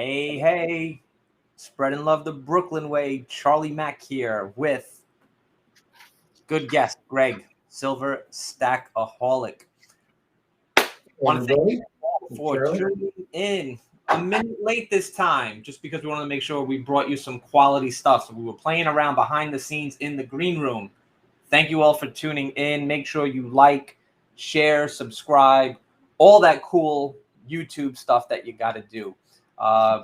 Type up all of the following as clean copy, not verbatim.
Hey, hey, spreading love the Brooklyn way. Charlie Mack here with good guest, Greg, SilverStackAHolic. Want to thank you all for tuning in. A minute late this time, just because we wanted to make sure we brought you some quality stuff. So we were playing around behind the scenes in the green room. Thank you all for tuning in. Make sure you like, share, subscribe, all that cool YouTube stuff that you got to do.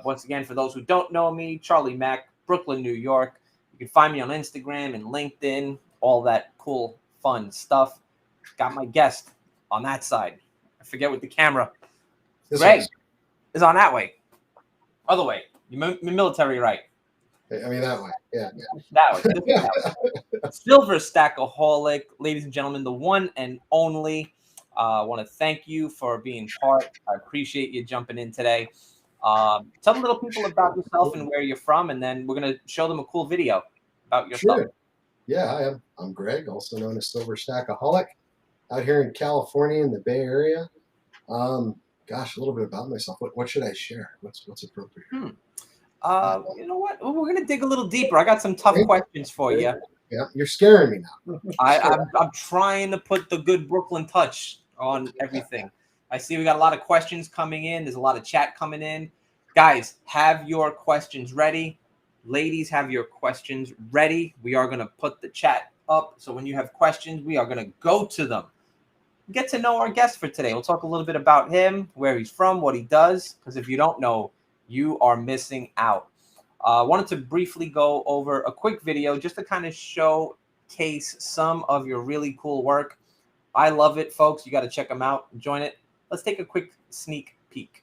Once again, for those who don't know me, Charlie Mack, Brooklyn, New York. You can find me on Instagram and LinkedIn, all that cool, fun stuff. Got my guest on that side. I forget what the camera. Greg is on that way. Other way. You're military, right? I mean, that way. Yeah. That way. SilverStackAHolic, ladies and gentlemen, the one and only. I want to thank you for being part. I appreciate you jumping in today. Tell the little people about yourself and where you're from, and then we're going to show them a cool video about yourself. Sure. Yeah, I'm Greg, also known as SilverStackAHolic, out here in California in the Bay Area. Gosh, a little bit about myself. What should I share? What's appropriate? You know what? We're going to dig a little deeper. I got some tough questions for you. Yeah, you're scaring me now. I'm trying to put the good Brooklyn touch on everything. I see we got a lot of questions coming in. There's a lot of chat coming in. Guys, have your questions ready. Ladies, have your questions ready. We are going to put the chat up. So when you have questions, we are going to go to them. Get to know our guest for today. We'll talk a little bit about him, where he's from, what he does. Because if you don't know, you are missing out. I wanted to briefly go over a quick video just to kind of showcase some of your really cool work. I love it, folks. You got to check them out. Join it. Let's take a quick sneak peek.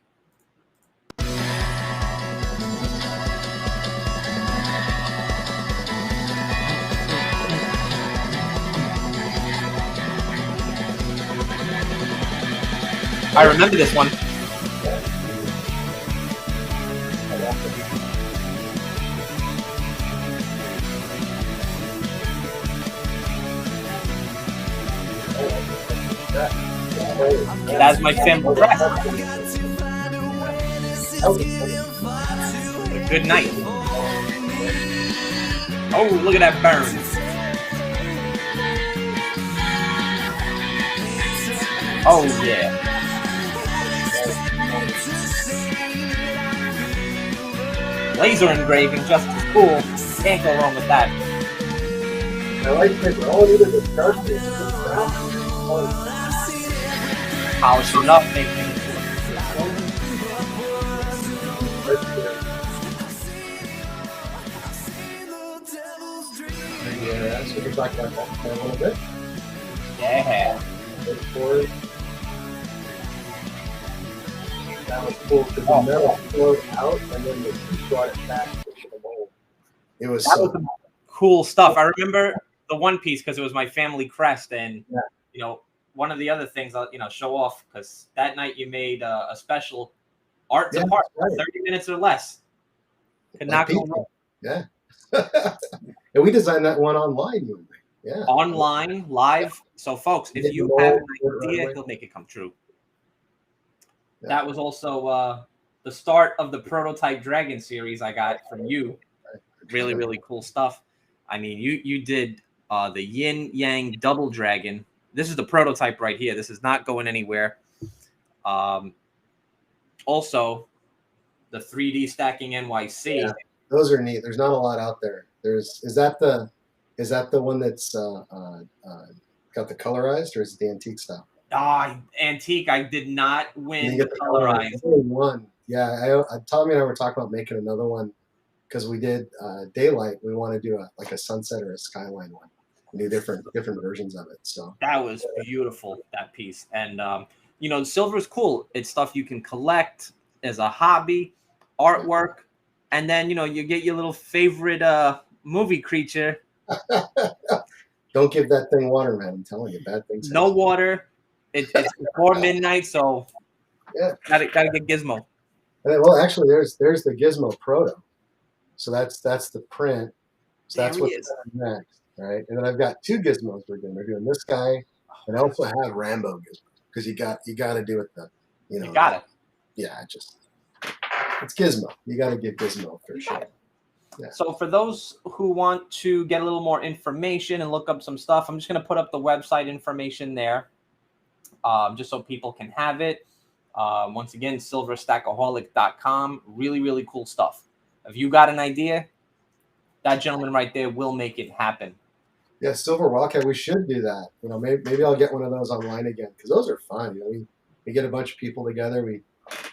I remember this one. That's my family crest. Good night. Oh, look at that burn. Oh, yeah. Laser engraving, just as cool. Can't go wrong with that. I like it. All it is dark. Polishing up, making it. Yeah, so we can talk about that a little bit. Yeah. That was cool because the metal flowed out and then the piece brought it back to the mold. It was some cool stuff. I remember the one piece because it was my family crest, and you know, one of the other things I'll show off because that night you made a special art to part, 30 minutes or less. Could not go wrong. Yeah. And we designed that one online, you and me. Yeah. Online, live. So, folks, if you have an idea, he'll make it come true. Yeah. That was also the start of the prototype dragon series I got from you. Really, really cool stuff. I mean, you did the yin yang double dragon. This is the prototype right here. This is not going anywhere. Also, the 3D stacking NYC. Yeah, those are neat. There's not a lot out there. Is that the one that's got the colorized, or is it the antique style? Antique. I did not win the colorized. One. Yeah, Tommy and I were talking about making another one because we did daylight. We want to do a sunset or a skyline one. We do different versions of it. So that was beautiful, that piece. And silver is cool. It's stuff you can collect as a hobby, artwork, and then you get your little favorite movie creature. Don't give that thing water, man. I'm telling you, bad things. No water. It's before midnight, so yeah, gotta get Gizmo. And then, well, actually, there's the Gizmo Proto. So that's the print. So that's what's next, right? And then I've got two Gizmos we're doing. We're doing this guy, and I also have Rambo Gizmo because you got to do it. You got it. Yeah, just it's Gizmo. You got to get Gizmo for sure. Yeah. So for those who want to get a little more information and look up some stuff, I'm just going to put up the website information there, just so people can have it. Once again, SilverStackAHolic.com. Really, really cool stuff. If you got an idea, that gentleman right there will make it happen. Yeah, Silver Wildcat, we should do that. You know, maybe I'll get one of those online again, because those are fun. You know, we get a bunch of people together, we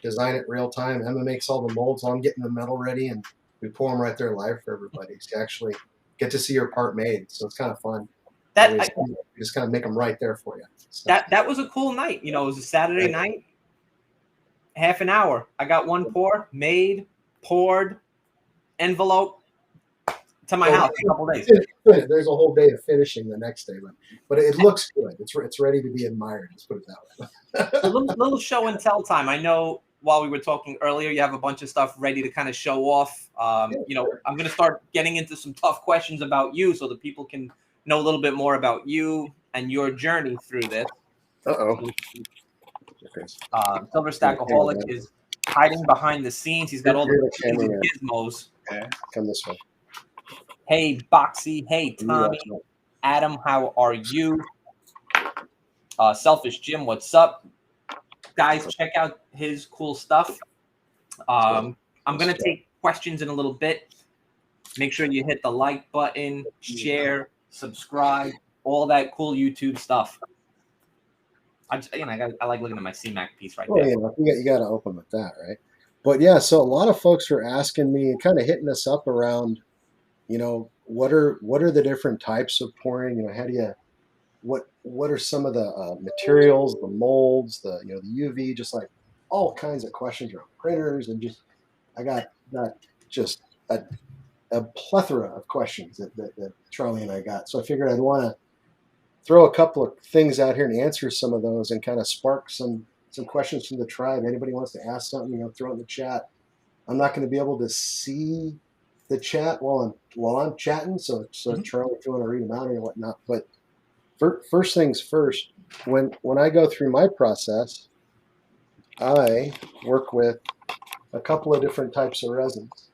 design it real time. Emma makes all the molds, I'm getting the metal ready, and we pour them right there live for everybody. So you actually get to see your part made. So it's kind of fun. We just kind of make them right there for you. So. That was a cool night. You know, it was a Saturday night, half an hour. I got one pour made, poured, envelope to my house in a couple days. There's a whole day of finishing the next day, but it looks good. It's ready to be admired. Let's put it that way. A little show and tell time. I know while we were talking earlier, you have a bunch of stuff ready to kind of show off. You know, I'm going to start getting into some tough questions about you so that people can know a little bit more about you and your journey through this. SilverStackAHolic is hiding behind the scenes. He's got all the gizmos. Come this way. Hey, Boxy. Hey, Tommy. Adam, how are you? Selfish Jim, what's up? Guys, check out his cool stuff. I'm going to take questions in a little bit. Make sure you hit the like button, share, subscribe, all that cool YouTube stuff. I like looking at my CMac piece right there. Yeah, you got to open with that, right? But yeah, so a lot of folks are asking me and kind of hitting us up around, you know, what are the different types of pouring? You know, how do you, what are some of the materials, the molds, the UV, just like all kinds of questions around printers, and just I got just a plethora of questions that Charlie and I got. So I figured I'd want to throw a couple of things out here and answer some of those and kind of spark some questions from the tribe. Anybody wants to ask something, you know, throw it in the chat. I'm not going to be able to see the chat while I'm chatting, so Charlie, if you want to read them out or whatnot. But first things first, when I go through my process, I work with a couple of different types of resins,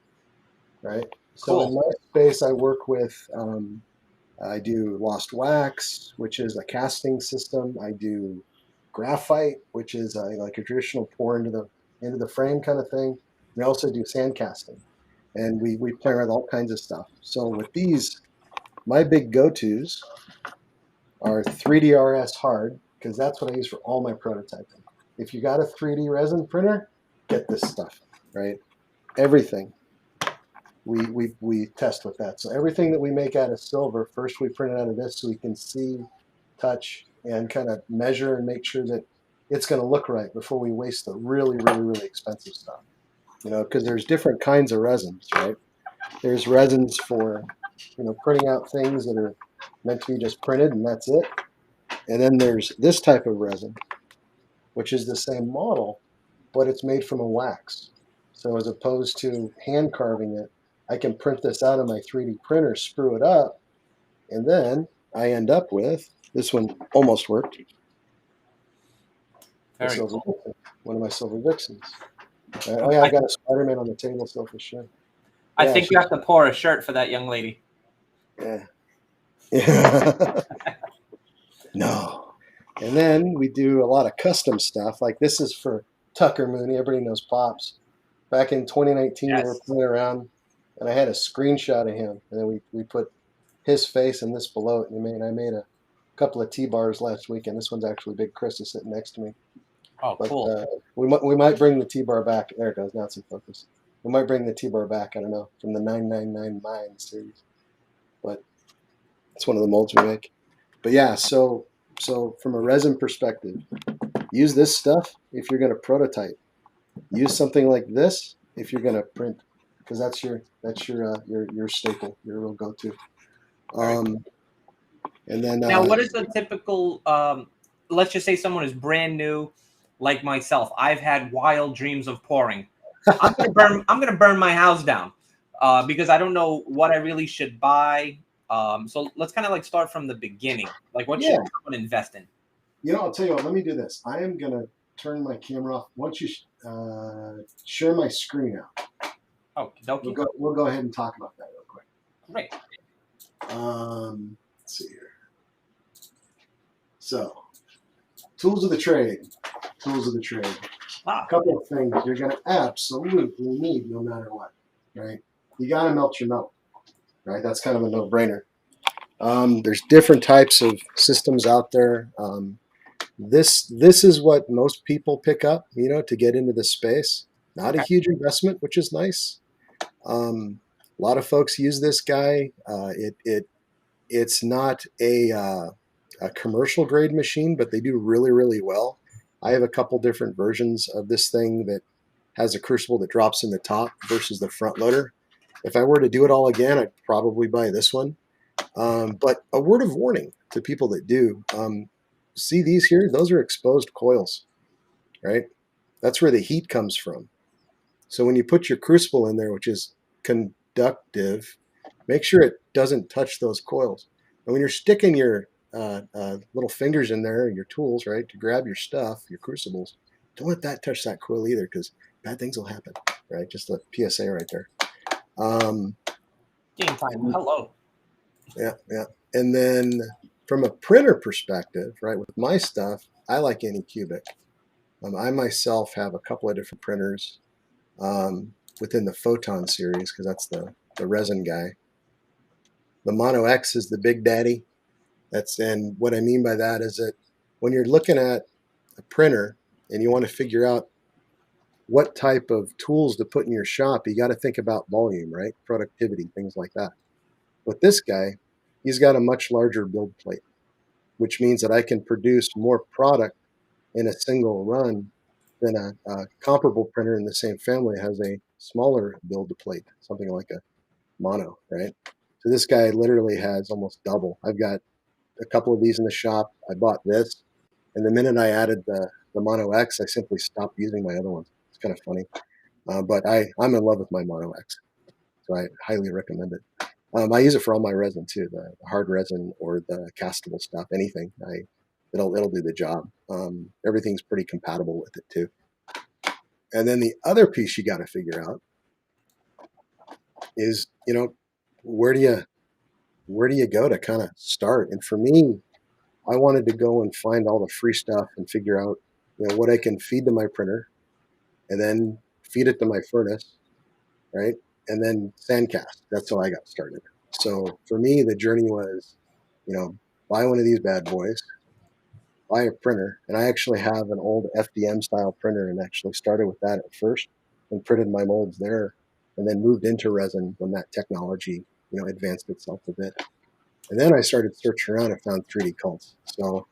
right? So in my space, I work with I do lost wax, which is a casting system. I do graphite, which is like a traditional pour into the frame kind of thing. We also do sand casting, and we play around with all kinds of stuff. So with these, my big go-tos are 3DRS hard, because that's what I use for all my prototyping. If you got a 3D resin printer, get this stuff, right? Everything. We test with that. So everything that we make out of silver, first we print it out of this so we can see, touch, and kind of measure and make sure that it's going to look right before we waste the really, really, really expensive stuff. You know, because there's different kinds of resins, right? There's resins for, you know, printing out things that are meant to be just printed and that's it. And then there's this type of resin, which is the same model, but it's made from a wax. So as opposed to hand carving it, I can print this out on my 3D printer, screw it up, and then I end up with, this one almost worked. Very cool. One of my Silver Vixens. Oh yeah, I got a Spider-Man on the table still for sure. I think you have to pour a shirt for that young lady. Yeah. No. And then we do a lot of custom stuff. Like this is for Tucker Mooney. Everybody knows Pops. Back in 2019, we were playing around, and I had a screenshot of him, and then we put his face and this below it. And I made a couple of T-bars last weekend. This one's actually Big Chris is sitting next to me. Oh, but, cool. We might bring the T-bar back. There it goes. Now it's in focus. We might bring the T-bar back. I don't know, from the 999 Mind series. But it's one of the molds we make. But yeah, so from a resin perspective, use this stuff if you're going to prototype. Use something like this if you're going to print, because that's your staple, your real go-to. And then now, what is the typical? Let's just say someone is brand new, like myself. I've had wild dreams of pouring. I'm gonna burn my house down because I don't know what I really should buy. So let's kind of like start from the beginning. Like, what should someone invest in? You know, I'll tell you what. Let me do this. I am gonna turn my camera off. Once you share my screen out, we'll go ahead and talk about that real quick. Great. Let's see here. So, tools of the trade. Tools of the trade. A couple of things you're going to absolutely need no matter what, right? You got to melt your metal, right? That's kind of a no-brainer. There's different types of systems out there. This is what most people pick up, to get into this space. Not a huge investment, which is nice. A lot of folks use this guy. It's not a commercial grade machine, but they do really, really well. I have a couple different versions of this thing that has a crucible that drops in the top versus the front loader. If I were to do it all again, I'd probably buy this one. But a word of warning to people that do. See these here? Those are exposed coils, right? That's where the heat comes from. So when you put your crucible in there, which is conductive, make sure it doesn't touch those coils. And when you're sticking your little fingers in there, your tools, right, to grab your stuff, your crucibles, don't let that touch that coil either, because bad things will happen, right? Just a PSA right there. Game time. Hello. Yeah. And then from a printer perspective, right, with my stuff, I like Anycubic. I myself have a couple of different printers within the Photon series, because that's the resin guy. The Mono X is the big daddy. And what I mean by that is that when you're looking at a printer and you want to figure out what type of tools to put in your shop, you got to think about volume, right? Productivity, things like that. With this guy, he's got a much larger build plate, which means that I can produce more product in a single run than a comparable printer in the same family has a smaller build plate, something like a Mono, right? So this guy literally has almost double. I've got a couple of these in the shop. I bought this, and the minute I added the Mono X, I simply stopped using my other ones. It's kind of funny, but I'm in love with my Mono X, so I highly recommend it. I use it for all my resin too, the hard resin or the castable stuff, anything. It'll do the job. Everything's pretty compatible with it too. And then the other piece you got to figure out is, where do you go to kind of start? And for me, I wanted to go and find all the free stuff and figure out, what I can feed to my printer, and then feed it to my furnace, right? And then sandcast. That's how I got started. So for me, the journey was, buy one of these bad boys, buy a printer. And I actually have an old FDM style printer, and actually started with that at first and printed my molds there, and then moved into resin when that technology, advanced itself a bit. And then I started searching around and found 3D cults. So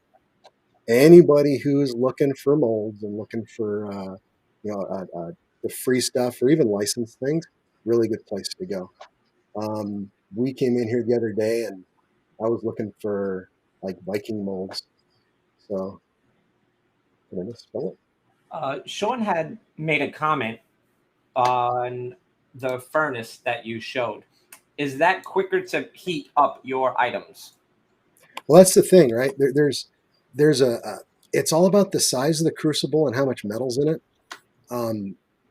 anybody who's looking for molds and looking for, the free stuff or even licensed things, really good place to go. We came in here the other day, and I was looking for like Viking molds. So, can I just spell it? Sean had made a comment on the furnace that you showed. Is that quicker to heat up your items? Well, that's the thing, right? There's it's all about the size of the crucible and how much metal's in it.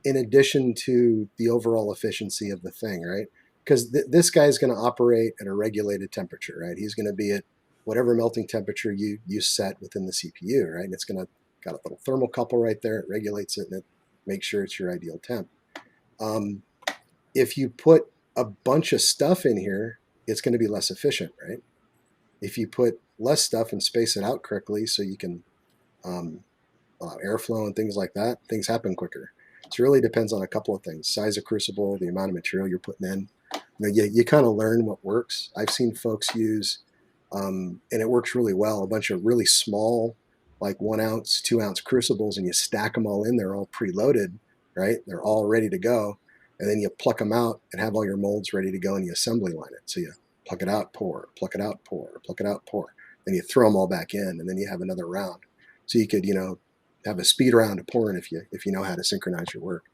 In addition to the overall efficiency of the thing, right? Because this guy's going to operate at a regulated temperature, right? He's going to be at whatever melting temperature you set within the CPU, right? And it's got a little thermocouple right there. It regulates it, and it makes sure it's your ideal temp. If you put a bunch of stuff in here, it's going to be less efficient, right? If you put less stuff and space it out correctly so you can allow airflow and things like that, things happen quicker. So it really depends on a couple of things: size of crucible, the amount of material you're putting in. You kind of learn what works. I've seen folks use, and it works really well, a bunch of really small, like 1 ounce, 2 ounce crucibles, and you stack them all in there, all preloaded, right? They're all ready to go. And then you pluck them out and have all your molds ready to go, and you assembly line it. So you pluck it out, pour, pluck it out, pour, pluck it out, pour. Then you throw them all back in, and then you have another round. So you could, have a speed round of pouring if you know how to synchronize your work.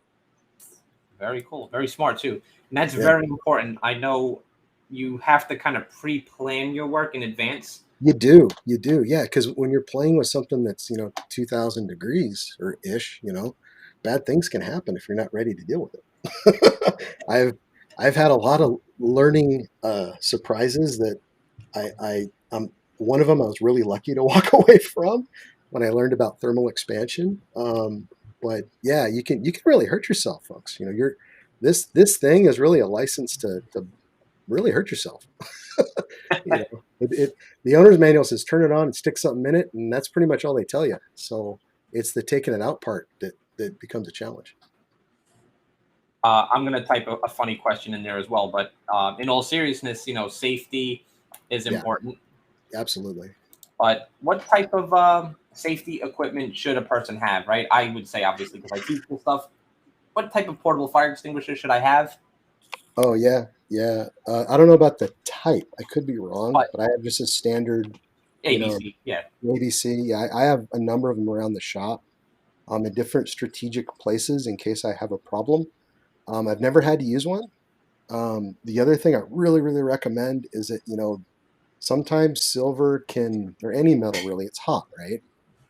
Very cool. Very smart too. And that's very important. I know you have to kind of pre-plan your work in advance You do, yeah. Because when you're playing with something that's 2,000 degrees or ish, bad things can happen if you're not ready to deal with it. I've had a lot of learning surprises that one of them I was really lucky to walk away from when I learned about thermal expansion. But yeah, you can really hurt yourself, folks. You're this thing is really a license to really hurt yourself. The owner's manual says turn it on and stick something in it, and that's pretty much all they tell you. So it's the taking it out part that becomes a challenge. I'm going to type a funny question in there as well, but in all seriousness, safety is Yeah, important. absolutely. But what type of safety equipment should a person have, right? I would say, obviously, because I teach this stuff, what type of portable fire extinguisher should I have? Oh yeah, yeah. I don't know about the type. I could be wrong, But but I have just a standard, you know, ABC, yeah. ABC. Yeah, I have a number of them around the shop, in different strategic places in case I have a problem. I've never had to use one. The other thing I really, really recommend is that sometimes silver can, or any metal really, it's hot, right?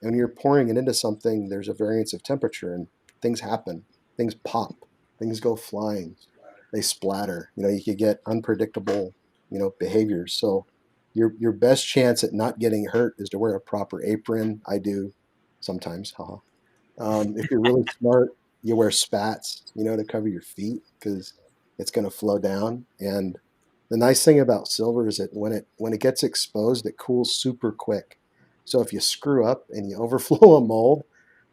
And when you're pouring it into something, there's a variance of temperature and things happen. Things pop, things go flying, they splatter. You could get unpredictable, behaviors. So your best chance at not getting hurt is to wear a proper apron. I do sometimes, haha. If you're really smart, you wear spats, to cover your feet because it's going to flow down. And the nice thing about silver is that when it gets exposed, it cools super quick. So if you screw up and you overflow a mold,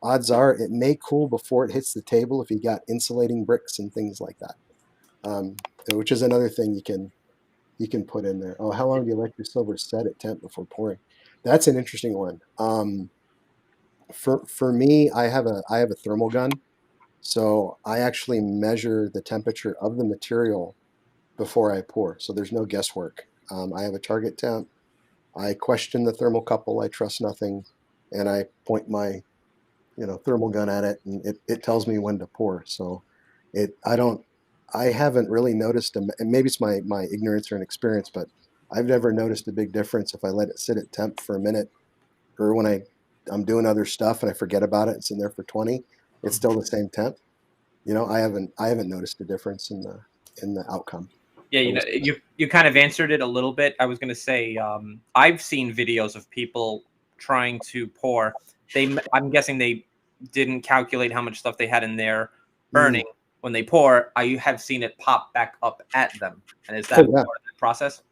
odds are it may cool before it hits the table if you got insulating bricks and things like that. Um, which is another thing you can put in there. Oh, how long do you let your silver set at temp before pouring? That's an interesting one. For me, I have a thermal gun, so I actually measure the temperature of the material before I pour. So there's no guesswork. I have a target temp. I question the thermocouple. I trust nothing, and I point my thermal gun at it, and it tells me when to pour. So I don't I haven't really noticed and maybe it's my ignorance or inexperience, but I've never noticed a big difference if I let it sit at temp for a minute or when I'm doing other stuff and I forget about it. It's in there for 20. It's still the same temp. I haven't noticed a difference in the outcome. Yeah, I will say. you kind of answered it a little bit. I was going to say I've seen videos of people trying to pour. I'm guessing they didn't calculate how much stuff they had in there Mm. burning when they pour. I have seen it pop back up at them, and is Oh that yeah, part of the process?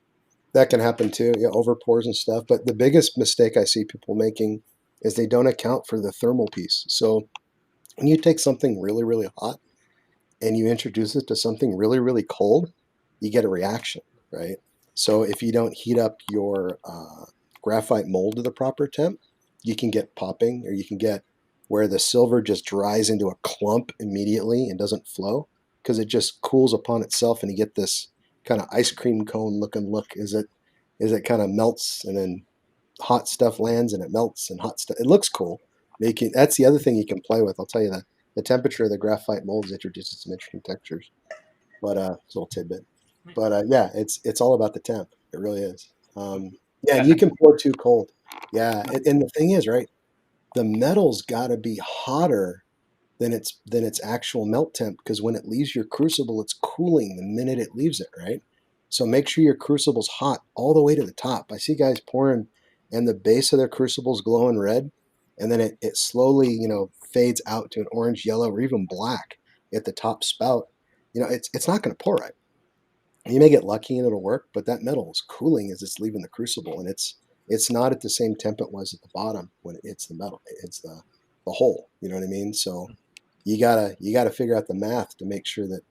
that can happen too. Yeah, over pours and stuff. But the biggest mistake I see people making is they don't account for the thermal piece. So when you take something really, really hot and you introduce it to something really, really cold, you get a reaction, right? So if you don't heat up your graphite mold to the proper temp, you can get popping, or you can get where the silver just dries into a clump immediately and doesn't flow because it just cools upon itself, and you get this kind of ice cream cone looking look. Is it kind of melts and then hot stuff lands and it melts and hot stuff. It looks cool. That's the other thing you can play with. I'll tell you that the temperature of the graphite molds introduces some interesting textures. But it's a little tidbit. But yeah, it's all about the temp. It really is. Yeah, and Yeah, you can pour too cold. Yeah, and the thing is, right? The metal's got to be hotter than its actual melt temp because when it leaves your crucible, it's cooling the minute it leaves it, right? So make sure your crucible's hot all the way to the top. I see guys pouring and the base of their crucible's glowing red, and then it slowly, fades out to an orange, yellow, or even black at the top spout. It's not going to pour right. You may get lucky and it'll work, but that metal is cooling as it's leaving the crucible, and it's not at the same temp it was at the bottom when it hits the metal. It's the hole. You know what I mean? So you gotta figure out the math to make sure that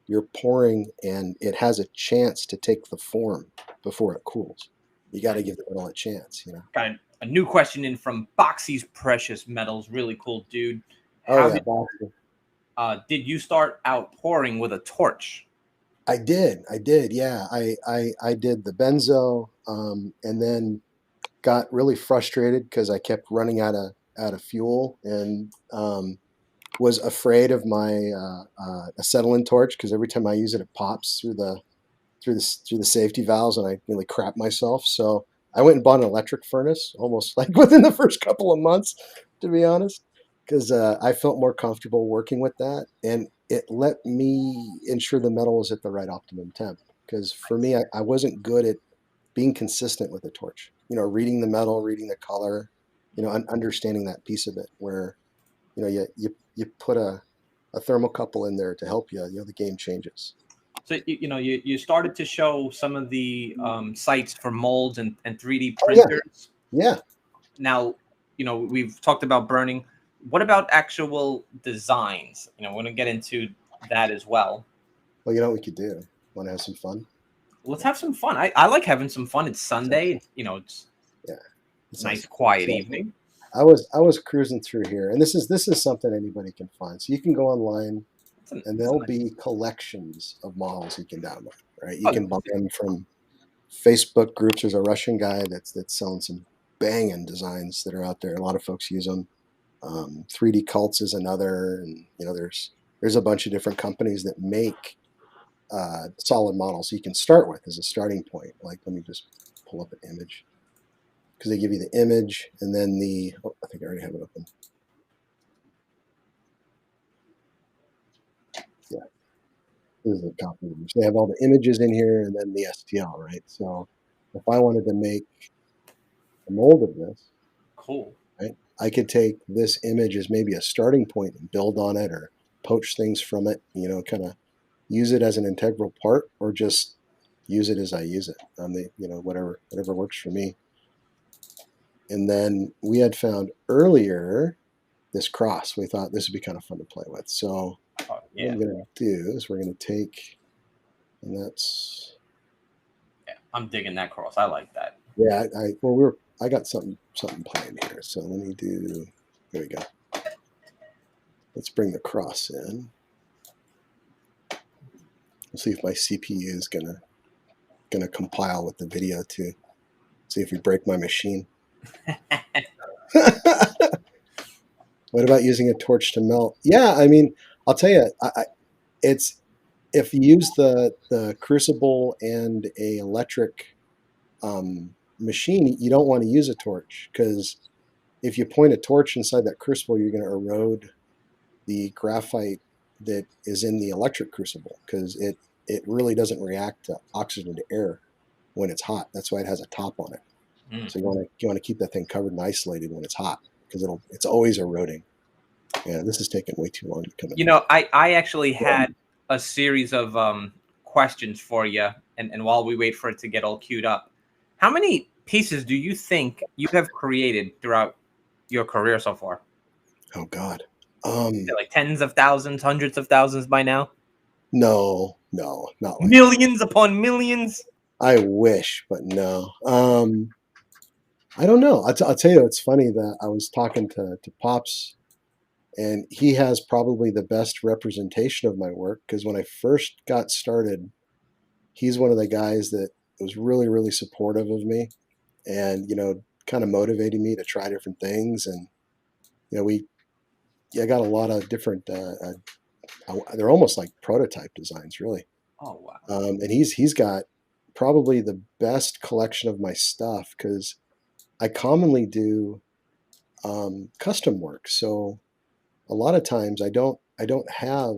you're pouring and it has a chance to take the form before it cools. You got to give the metal a chance. got a new question in from Boxy's Precious Metals. Really cool, dude. Oh How yeah, boxing. did you start out pouring with a torch? I did. Yeah, I did the benzo, and then got really frustrated because I kept running out of fuel, and was afraid of my acetylene torch because every time I use it, it pops through the safety valves, and I nearly crap myself. So I went and bought an electric furnace almost like within the first couple of months, to be honest, because I felt more comfortable working with that, and it let me ensure the metal was at the right optimum temp. Because for me, I wasn't good at being consistent with the torch. Reading the metal, reading the color, understanding that piece of it. Where you put a thermocouple in there to help you. The game changes. So you started to show some of the sites for molds and 3D Oh yeah, printers. yeah. Now, we've talked about burning. What about actual designs? We're going to get into that as well. Well, you know what we could do? Want to have some fun? Let's have some fun. I like having some fun. It's Sunday. It's Yeah, nice, quiet so evening. I was cruising through here, and this is something anybody can find. So you can go online, and there'll be collections of models you can download. Right, you can buy them from Facebook groups. There's a Russian guy that's selling some banging designs that are out there. A lot of folks use them. 3D Cults is another, and there's a bunch of different companies that make solid models you can start with as a starting point. Like, let me just pull up an image, because they give you the image and then I think I already have it open. Yeah, this is a copy image. They have all the images in here and then the STL, right? So if I wanted to make a mold of this, cool, right, I could take this image as maybe a starting point and build on it, or poach things from it, kind of use it as an integral part, or just use it as I use it on the, whatever works for me. And then we had found earlier this cross. We thought this would be kind of fun to play with. So what I'm going to do is we're going to take, and that's. Yeah, I'm digging that cross. I like that. Yeah, I got something planned here. So let me do. There we go. Let's bring the cross in. We'll see if my CPU is gonna compile with the video too. See if we break my machine. What about using a torch to melt? Yeah, I mean, I'll tell you, it's if you use the crucible and a electric machine, you don't want to use a torch, because if you point a torch inside that crucible, you're going to erode the graphite that is in the electric crucible, because it really doesn't react to oxygen to air when it's hot. That's why it has a top on it. So you want to keep that thing covered and isolated when it's hot, because it's always eroding. Yeah, this is taking way too long to come in. I actually had a series of questions for you, and while we wait for it to get all queued up, how many pieces do you think you have created throughout your career so far? Oh God, like tens of thousands, hundreds of thousands by now? No, not like millions upon millions. I wish, but no. I don't know. I'll tell you, it's funny that I was talking to Pops, and he has probably the best representation of my work, because when I first got started, he's one of the guys that was really, really supportive of me, and kind of motivated me to try different things. And I got a lot of different. They're almost like prototype designs, really. Oh wow! And he's got probably the best collection of my stuff, because I commonly do custom work. So a lot of times I don't have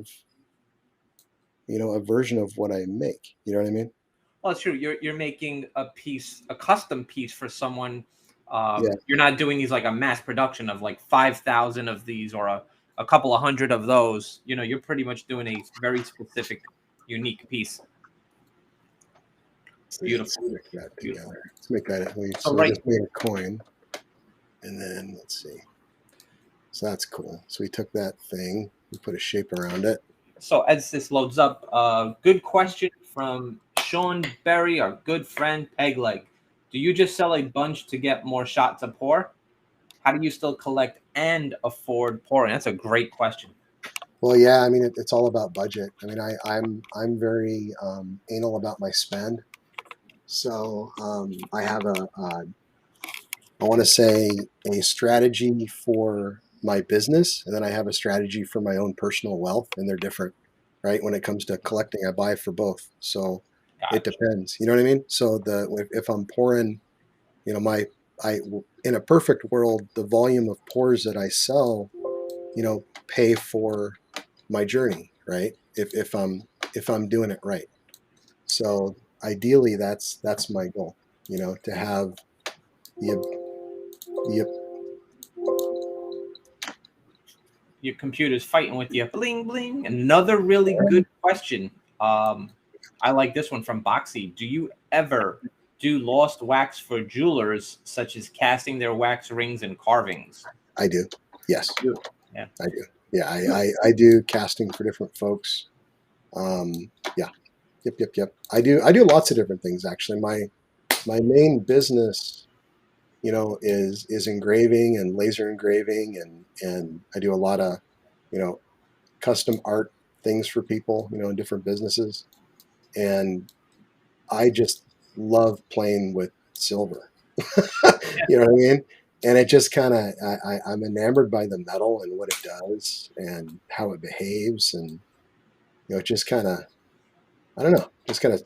a version of what I make. You know what I mean? Well, it's true. You're making a custom piece for someone. Yeah. You're not doing these like a mass production of like 5,000 of these, or a couple of hundred of those. You're pretty much doing a very specific, unique piece. It's beautiful. Let's make that together. Let's make that. So we just made a coin, and then let's see. So that's cool. So we took that thing, we put a shape around it. So as this loads up, good question from Sean Berry, our good friend Pegleg. Do you just sell a bunch to get more shot to pour? How do you still collect and afford pouring? That's a great question. Well, yeah, I mean, it's all about budget. I mean, I'm very anal about my spend. So I have I want to say, a strategy for my business, and then I have a strategy for my own personal wealth, and they're different, right? When it comes to collecting, I buy for both. So it depends. You know what I mean? So if I'm pouring you know, I in a perfect world, the volume of pours that I sell, you know, pay for my journey, right? If I'm doing it right. So ideally, that's my goal, you know, to have the the Your computer's fighting with you. Bling bling. Another really good question. I like this one from Boxy. Do you ever do lost wax for jewelers, such as casting their wax rings and carvings? I do, yes, You. Yeah. I do, yeah, I do casting for different folks. Yeah, yep. I do lots of different things actually. My main business, you know, is engraving and laser engraving, and I do a lot of, you know, custom art things for people, you know, in different businesses. And I just love playing with silver. You know what I mean? And it just kind of, I'm enamored by the metal and what it does and how it behaves. And, you know, it just kind of, I don't know, just kind of,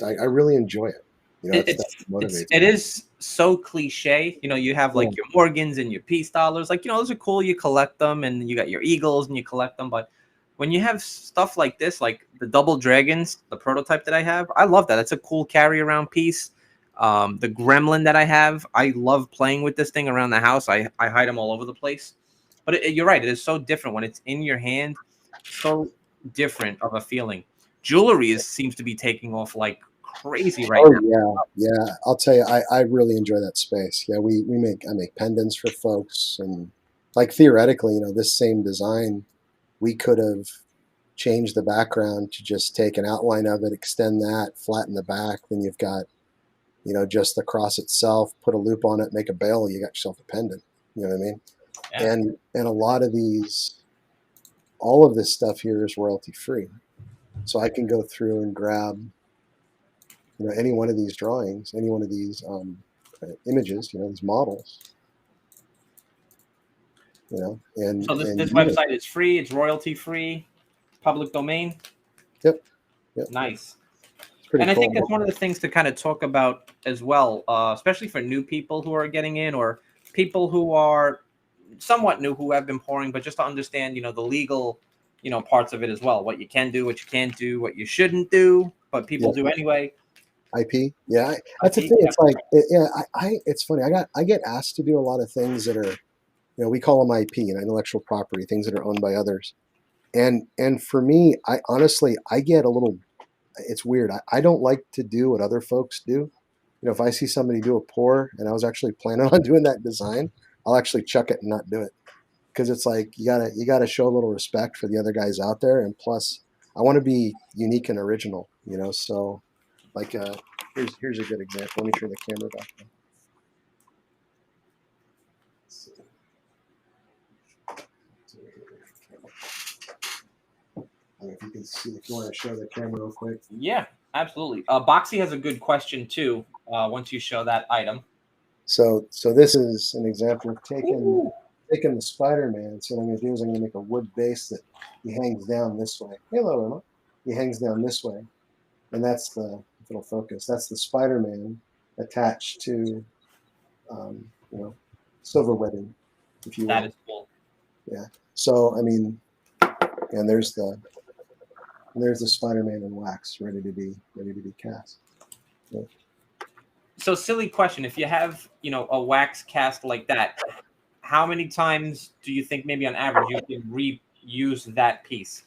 I really enjoy it. You know, that's what motivates It me. is so cliche. You know, you have Yeah. like your Morgans and your peace dollars. Like, you know, those are cool. You collect them, and you got your eagles and you collect them. But when you have stuff like this, like the double dragons, the prototype that I have, I love that. It's a cool carry around piece. The gremlin that I have, I love playing with this thing around the house. I hide them all over the place. But you're right. It is so different when it's in your hand. So different of a feeling. Jewelry seems to be taking off like crazy right Oh now. yeah. I'll tell you, I really enjoy that space. Yeah, I make pendants for folks, and like theoretically, you know, this same design, we could have changed the background to just take an outline of it, extend that, flatten the back. Then you've got, you know, just the cross itself, put a loop on it, make a bell, you got yourself a pendant. You know what I mean? Yeah. And a lot of all of this stuff here is royalty free. So I can go through and grab, you know, any one of these drawings, any one of these images, you know, these models, you know, So this use it. website is free. It's royalty free, public domain. Yep, yep. Nice. It's pretty And I think cool. that's one of the things to kind of talk about as well, especially for new people who are getting in, or people who are somewhat new who have been pouring, but just to understand, you know, the legal, you know, parts of it as well. What you can do, what you can't do, what you shouldn't do, but people Yeah, do anyway. IP. Yeah, that's the IP. thing. Yeah. It's like, yeah, it's funny. I get asked to do a lot of things that are, you know, we call them IP, you know, intellectual property, things that are owned by others. And for me, I honestly, I get a little, it's weird. I don't like to do what other folks do. You know, if I see somebody do a pour and I was actually planning on doing that design, I'll actually chuck it and not do it. Because it's like you gotta show a little respect for the other guys out there, and plus, I want to be unique and original. You know, so like here's a good example. Let me turn the camera back on. Let's see. I mean, if you can see, if you want to show the camera real quick. Yeah, absolutely. Boxy has a good question too. Once you show that item. So this is an example of Ooh. taking the Spider-Man. So what I'm going to do is I'm going to make a wood base that he hangs down this way. Hello, Emma. He hangs down this way, and that's the, if it'll focus. That's the Spider-Man attached to, you know, silver webbing, if you That will. is cool. Yeah. So I mean, and there's the Spider-Man in wax, ready to be cast. Yeah. So silly question. If you have, you know, a wax cast like that, how many times do you think maybe on average you can reuse that piece?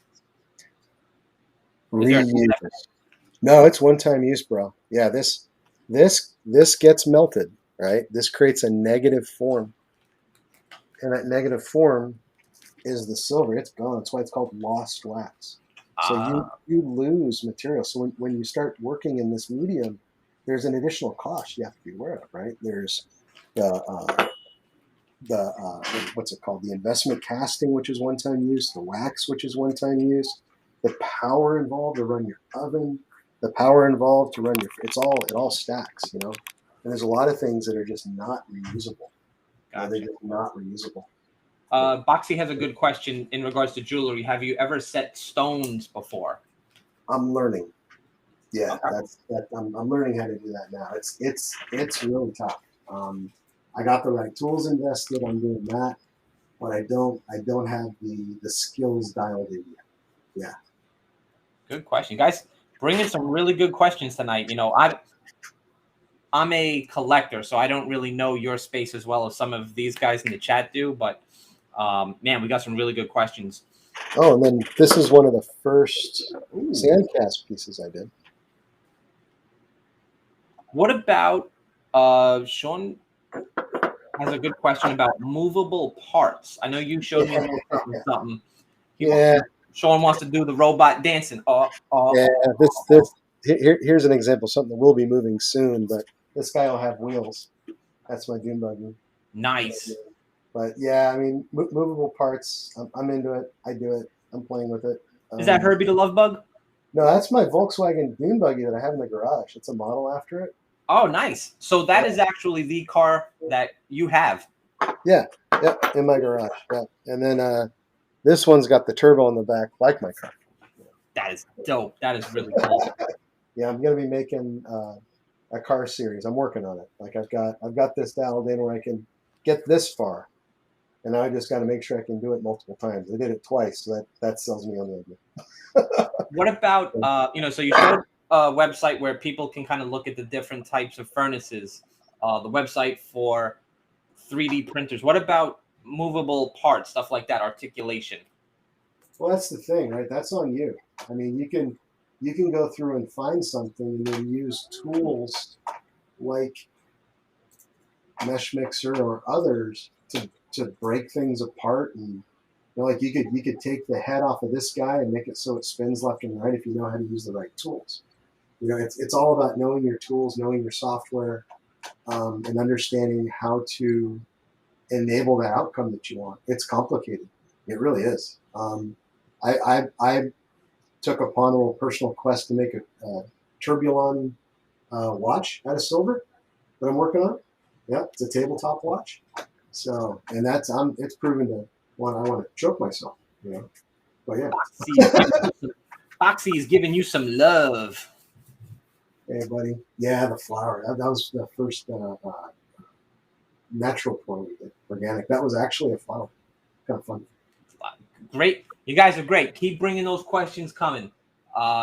Is there a Reuse. No, it's one time use, bro. Yeah, this gets melted, right? This creates a negative form, and that negative form is the silver. It's gone. That's why it's called lost wax. So you lose material. So when you start working in this medium, there's an additional cost you have to be aware of, right? There's the what's it called? The investment casting, which is one time use, the wax, which is one time use, the power involved to run your oven, the power involved to run your, it all stacks, you know. And there's a lot of things that are just not reusable. You know, they're Gotcha. just not reusable. Boxy has a good question in regards to jewelry. Have you ever set stones before? I'm learning. Yeah, Okay. I'm learning how to do that now. It's really tough. I got the right tools invested. I'm doing that, but I don't have the skills dialed in yet. Yeah. Good question, you guys. Bringing some really good questions tonight. I'm a collector, so I don't really know your space as well as some of these guys in the chat do. But man, we got some really good questions. Oh, and then this is one of the first sandcast pieces I did. What about Sean has a good question about movable parts. I know you showed me a little something. Sean wants to do the robot dancing. Here's an example, something that will be moving soon, but this guy will have wheels. That's my dune buggy. Nice. But yeah, I mean, movable parts. I'm into it. I do it. I'm playing with it. Is that Herbie the Love Bug? No, that's my Volkswagen dune buggy that I have in the garage. It's a model after it. Oh, nice. So that is actually the car that you have. Yeah, in my garage. Yeah, and then this one's got the turbo in the back, like my car. That is dope. That is really cool. Yeah, I'm gonna be making a car series. I'm working on it. Like I've got this dialed in where I can get this far, and now I just got to make sure I can do it multiple times. I did it twice, so that sells me on the idea. What about so you showed a website where people can kind of look at the different types of furnaces, the website for 3D printers. What about movable parts, stuff like that, articulation? Well, that's the thing, right? That's on you. I mean, you can go through and find something and then use tools like Mesh Mixer or others to break things apart. And like you could take the head off of this guy and make it so it spins left and right if you know how to use the right tools. It's all about knowing your tools, knowing your software, and understanding how to enable that outcome that you want. It's complicated. It really is. I took upon a little personal quest to make a Turbulon watch out of silver that I'm working on. Yeah, it's a tabletop watch. So, and it's proven to I want to choke myself. But yeah. Foxy is giving you some love. Hey, buddy. Yeah, the flower. That was the first natural pour we did, organic. That was actually a flower. Kind of fun. Great. You guys are great. Keep bringing those questions coming.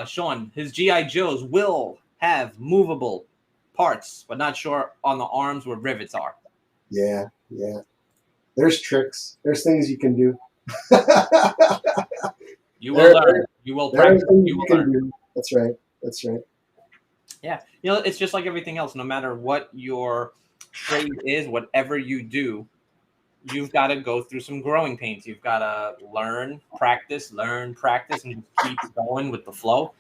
Sean, his G.I. Joes will have movable parts, but not sure on the arms where rivets are. Yeah. There's tricks. There's things you can do. You will learn. You will practice. You will learn. Do. That's right. Yeah. It's just like everything else. No matter what your trade is, whatever you do, you've got to go through some growing pains. You've got to learn, practice, and keep going with the flow.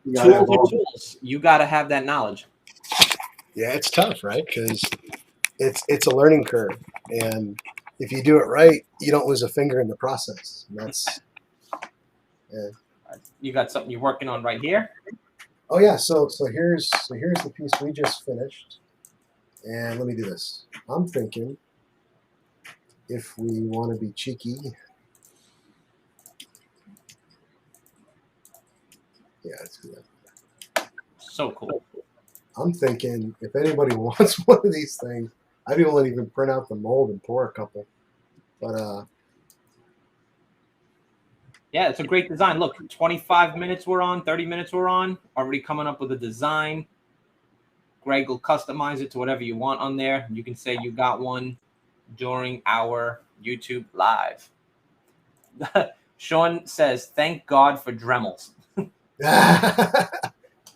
Tools are tools. You got to have that knowledge. Yeah, it's tough, right? Because it's a learning curve, and if you do it right, you don't lose a finger in the process. And that's You got something you're working on right here. Oh yeah, so here's the piece we just finished, and let me do this. I'm thinking if we want to be cheeky, yeah, let's do that. So cool. I'm thinking if anybody wants one of these things, I'd be willing to even print out the mold and pour a couple. But yeah, it's a great design. Look, 25 minutes we're on, 30 minutes we're on, already coming up with a design. Greg will customize it to whatever you want on there. You can say you got one during our YouTube live. Sean says, thank God for Dremels.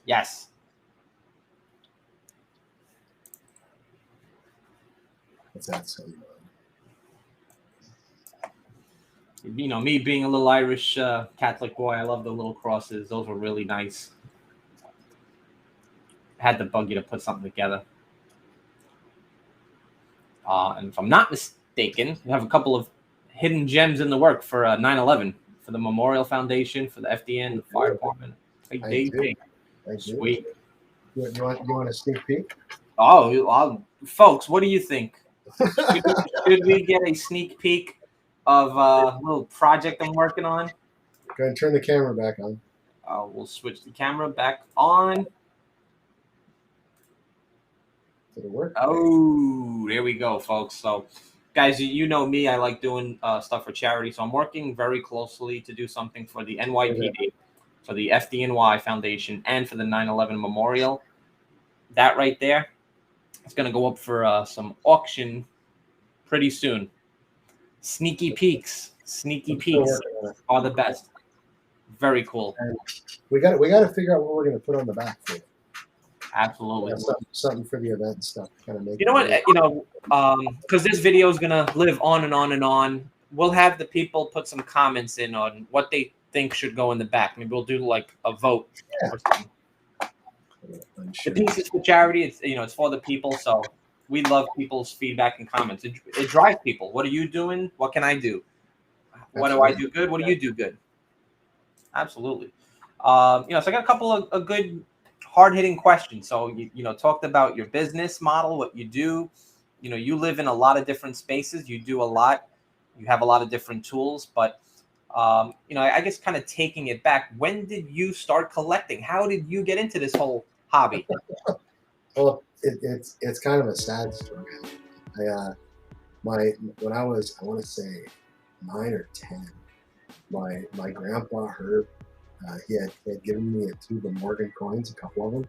Yes. What's that? Me being a little Irish Catholic boy, I love the little crosses. Those were really nice. Had to bug you to put something together. And if I'm not mistaken, we have a couple of hidden gems in the work for 9/11, for the Memorial Foundation, for the FDN, the fire department. I do. Sweet. You want a sneak peek? Oh, folks, what do you think? Should we get a sneak peek of a little project I'm working on? Go ahead and turn the camera back on. We'll switch the camera back on. it'll work. Oh, there we go, folks. So, guys, you know me. I like doing stuff for charity. So I'm working very closely to do something for the NYPD, for the FDNY Foundation, and for the 9/11 Memorial. That right there, it's going to go up for some auction pretty soon. Sneaky peeks are the best. Very cool. And we got to figure out what we're going to put on the back for it. Absolutely. Something for the event and stuff. Kind of make. You know what? Because this video is gonna live on and on and on. We'll have the people put some comments in on what they think should go in the back. Maybe we'll do like a vote or something. The piece is for charity. It's for the people. So we love people's feedback and comments. It drives people. What are you doing? What can I do? What do I do good? What do you do good? Absolutely. So I got a couple of good hard-hitting questions. So you talked about your business model, what you do. You live in a lot of different spaces. You do a lot. You have a lot of different tools. But I guess kind of taking it back, when did you start collecting? How did you get into this whole hobby? Well, it's kind of a sad story. When I was, I want to say 9 or 10, my grandpa Herb, he had given me a tube of Morgan coins, a couple of them,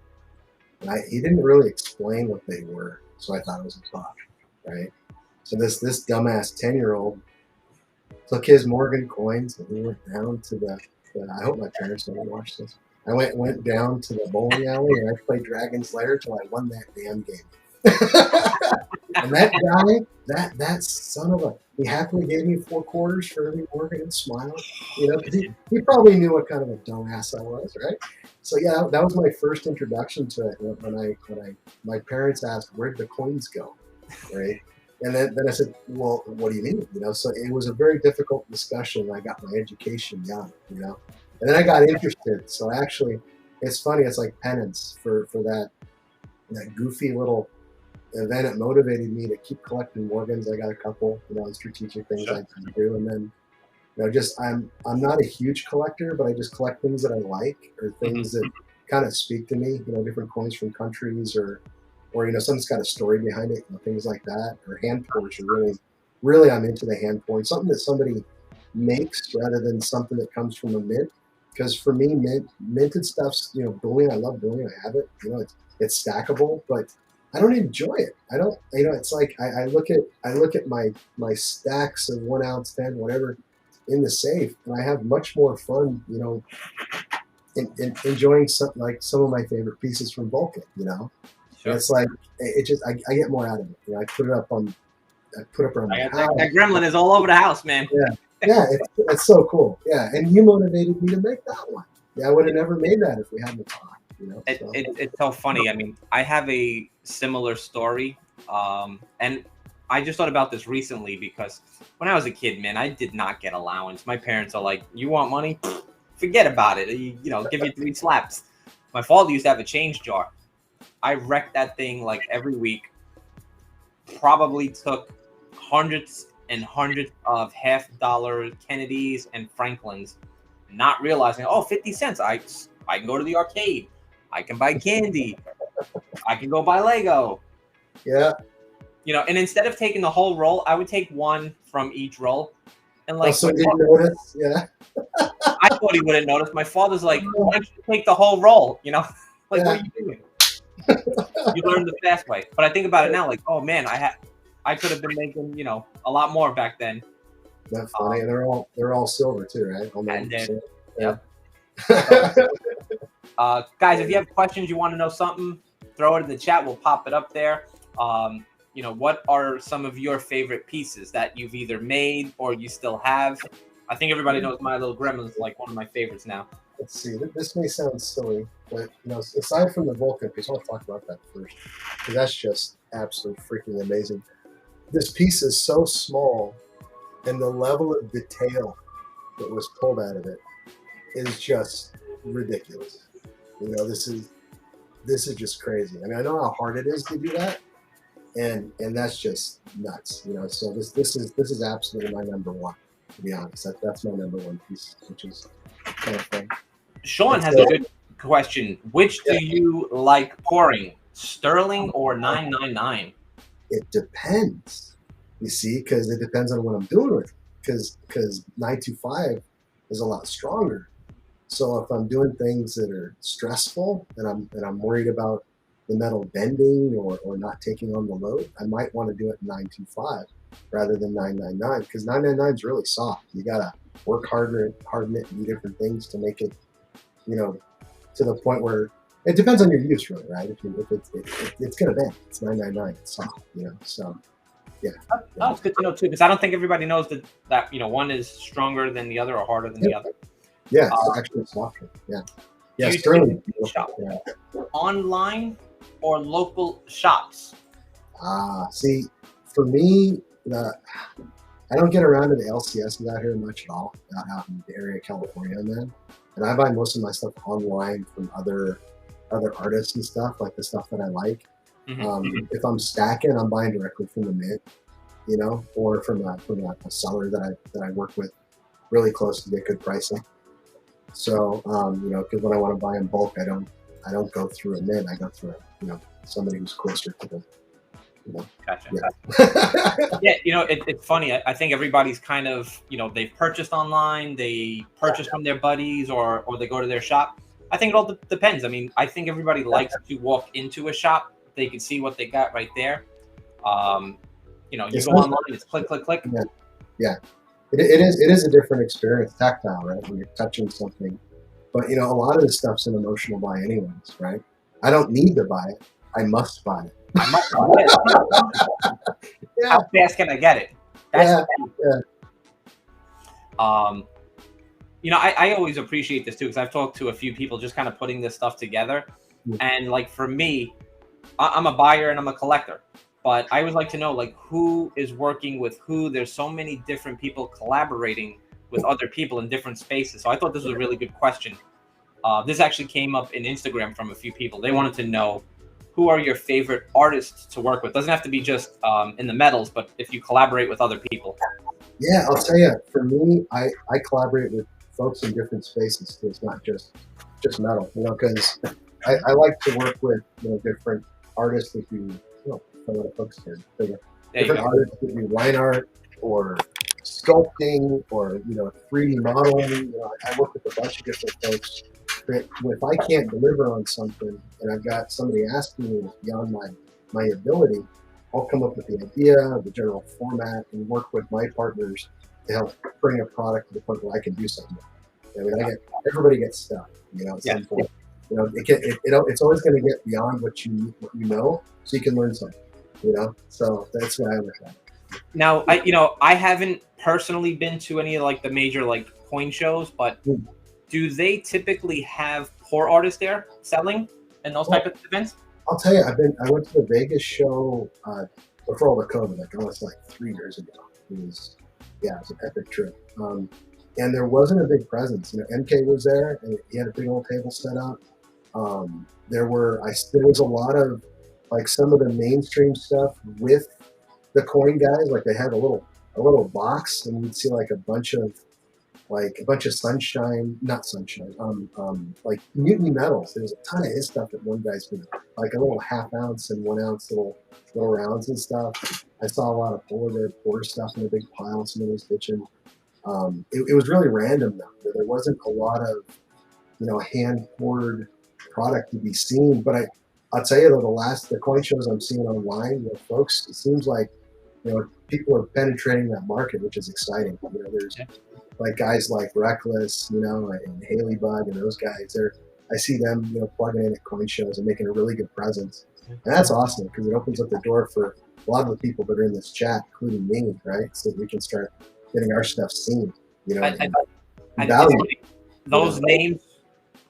and he didn't really explain what they were, so I thought it was a buck, right? So this dumbass 10-year-old took his Morgan coins and he went down to the I hope my parents don't watch this. I went down to the bowling alley and I played Dragon's Lair till I won that damn game. And that guy, that son of a, he happily gave me 4 quarters for every Morgan and smiled, because he probably knew what kind of a dumbass I was, right? So yeah, that was my first introduction to it. When my parents asked, where'd the coins go, right? And then I said, well, what do you mean? So it was a very difficult discussion. I got my education young, and then I got interested. So actually, it's funny. It's like penance for that goofy little event. It motivated me to keep collecting Morgans. I got a couple, strategic things I can do. And then, I'm not a huge collector, but I just collect things that I like or things that kind of speak to me, different coins from countries or something's got a story behind it, things like that. Or hand pours are really I'm into the hand pouring, something that somebody makes rather than something that comes from a mint. Because for me, minted stuff's, bullion. I love bullion. I have it. It's stackable, but I don't enjoy it. I don't. It's like I look at my stacks of 1 ounce, 10, whatever, in the safe, and I have much more fun, in enjoying something like some of my favorite pieces from Vulcan. Sure. It's like it just I get more out of it. I put it up around my house. That gremlin is all over the house, man. Yeah, it's so cool. Yeah, and you motivated me to make that one. Yeah, I would have never made that if we hadn't talked. It's so funny. I mean, I have a similar story, and I just thought about this recently because when I was a kid, man, I did not get allowance. My parents are like, "You want money? Forget about it. Give you 3 slaps." My father used to have a change jar. I wrecked that thing like every week. Probably took hundreds and hundreds of $50 Kennedys and Franklins, not realizing, 50 cents. I can go to the arcade. I can buy candy. I can go buy Lego. Yeah. And instead of taking the whole roll, I would take 1 from each roll. And so didn't notice? Yeah. I thought he wouldn't notice. My father's like, why don't you take the whole roll? What are you doing? You learned the fast way. But I think about it now, like, oh man, I could have been making, a lot more back then. That's funny. And they're all silver too, right? Yeah. Guys, if you have questions, you want to know something, throw it in the chat. We'll pop it up there. What are some of your favorite pieces that you've either made or you still have? I think everybody knows My Little Gremlin is like one of my favorites now. Let's see. This may sound silly, but aside from the Vulcan piece, I'll talk about that first because that's just absolutely freaking amazing. This piece is so small, and the level of detail that was pulled out of it is just ridiculous. This is just crazy. I mean, I know how hard it is to do that, and that's just nuts. So this is absolutely my number one. To be honest, that's my number one piece, which is kind of fun. Sean has a good question. Which do you like pouring, sterling or 999? It depends. You see, because it depends on what I'm doing with it. Because 925 is a lot stronger. So if I'm doing things that are stressful and I'm worried about the metal bending or not taking on the load, I might want to do it in 925 rather than 999, because 999 is really soft. You gotta work harder, harden it, and do different things to make it, to the point where it depends on your use, really, right? If it's gonna bend, it's 999, it's soft, So yeah. Oh, it's good to know too, because I don't think everybody knows that one is stronger than the other or harder than the other. Yeah, it's actually softer. Yeah. Yeah, sterling. Yeah. Online or local shops? See, for me, I don't get around to the LCSs out here much at all, out in the area of California, man. And I buy most of my stuff online from other artists and stuff, like the stuff that I like. If I'm stacking, I'm buying directly from the mint, or from a seller that I work with really close to get good pricing. So, because when I want to buy in bulk, I don't go through a mint. I go through somebody who's closer to the. Gotcha. Yeah. Yeah, it's funny. I think everybody's kind of, they've purchased online, they purchase from their buddies, or they go to their shop. I think it all depends. I mean, I think everybody likes to walk into a shop. They can see what they got right there. You go online, it's click, click, click. Yeah. It is a different experience, tactile, right? When you're touching something. But, a lot of this stuff's an emotional buy anyways, right? I don't need to buy it. I must buy it. I must buy it. Yeah. How fast can I get it? Yeah. I always appreciate this too, because I've talked to a few people just kind of putting this stuff together. And like for me, I'm a buyer and I'm a collector. But I always like to know, like, who is working with who. There's so many different people collaborating with other people in different spaces. So I thought this was a really good question. This actually came up in Instagram from a few people. They wanted to know, who are your favorite artists to work with? Doesn't have to be just in the metals, but if you collaborate with other people. Yeah, I'll tell you, for me, I collaborate with folks in different spaces too. It's not just metal, because I like to work with different artists that do some of the folks here. Different artists that do line art or sculpting or 3D modeling. I work with a bunch of different folks. That if I can't deliver on something and I've got somebody asking me beyond my ability, I'll come up with the idea, the general format, and work with my partners to help bring a product to the point where I can do something. I mean, everybody gets stuff, at some point. It's always going to get beyond what you know, so you can learn something. So that's what I look at. Now, I haven't personally been to any of like the major like coin shows, but do they typically have poor artists there selling in those type of events? I'll tell you, I went to the Vegas show before all the COVID. Like I was like 3 years ago. It was an epic trip. And there wasn't a big presence. MK was there, and he had a big old table set up. There was a lot of like some of the mainstream stuff with the coin guys. Like they had a little box, and you'd see like a bunch of sunshine, not sunshine, like mutiny metals. There's a ton of his stuff that one guy's doing, like a little 1/2 ounce and 1 ounce little rounds and stuff. I saw a lot of polar bear porter stuff in a big pile. Somebody was bitching. It was really random though. There wasn't a lot of hand poured product to be seen. But I'll tell you though, the coin shows I'm seeing online with folks, it seems like people are penetrating that market, which is exciting. There's like guys like Reckless, and Haley Bug and those guys. I see them, plugging in at coin shows and making a really good presence, and that's awesome because it opens up the door for a lot of the people that are in this chat, including me, right? So that we can start getting our stuff seen. Those names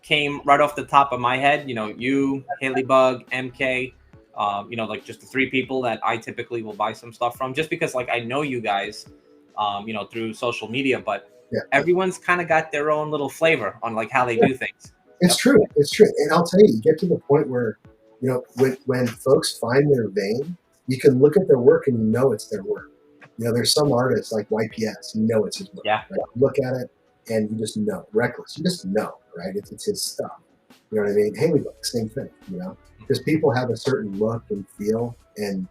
came right off the top of my head. You, Haley Bug, MK. Like just the 3 people that I typically will buy some stuff from, just because like I know you guys, through social media, but everyone's kind of got their own little flavor on like how they do things. It's true. And I'll tell you get to the point where, when folks find their vein, you can look at their work and it's their work. There's some artists like YPS, it's his work. Yeah. Right? Look at it and you just know. Reckless, you just know, right? It's his stuff. You know what I mean? Haley-Book, same thing, you know? Because people have a certain look and feel, and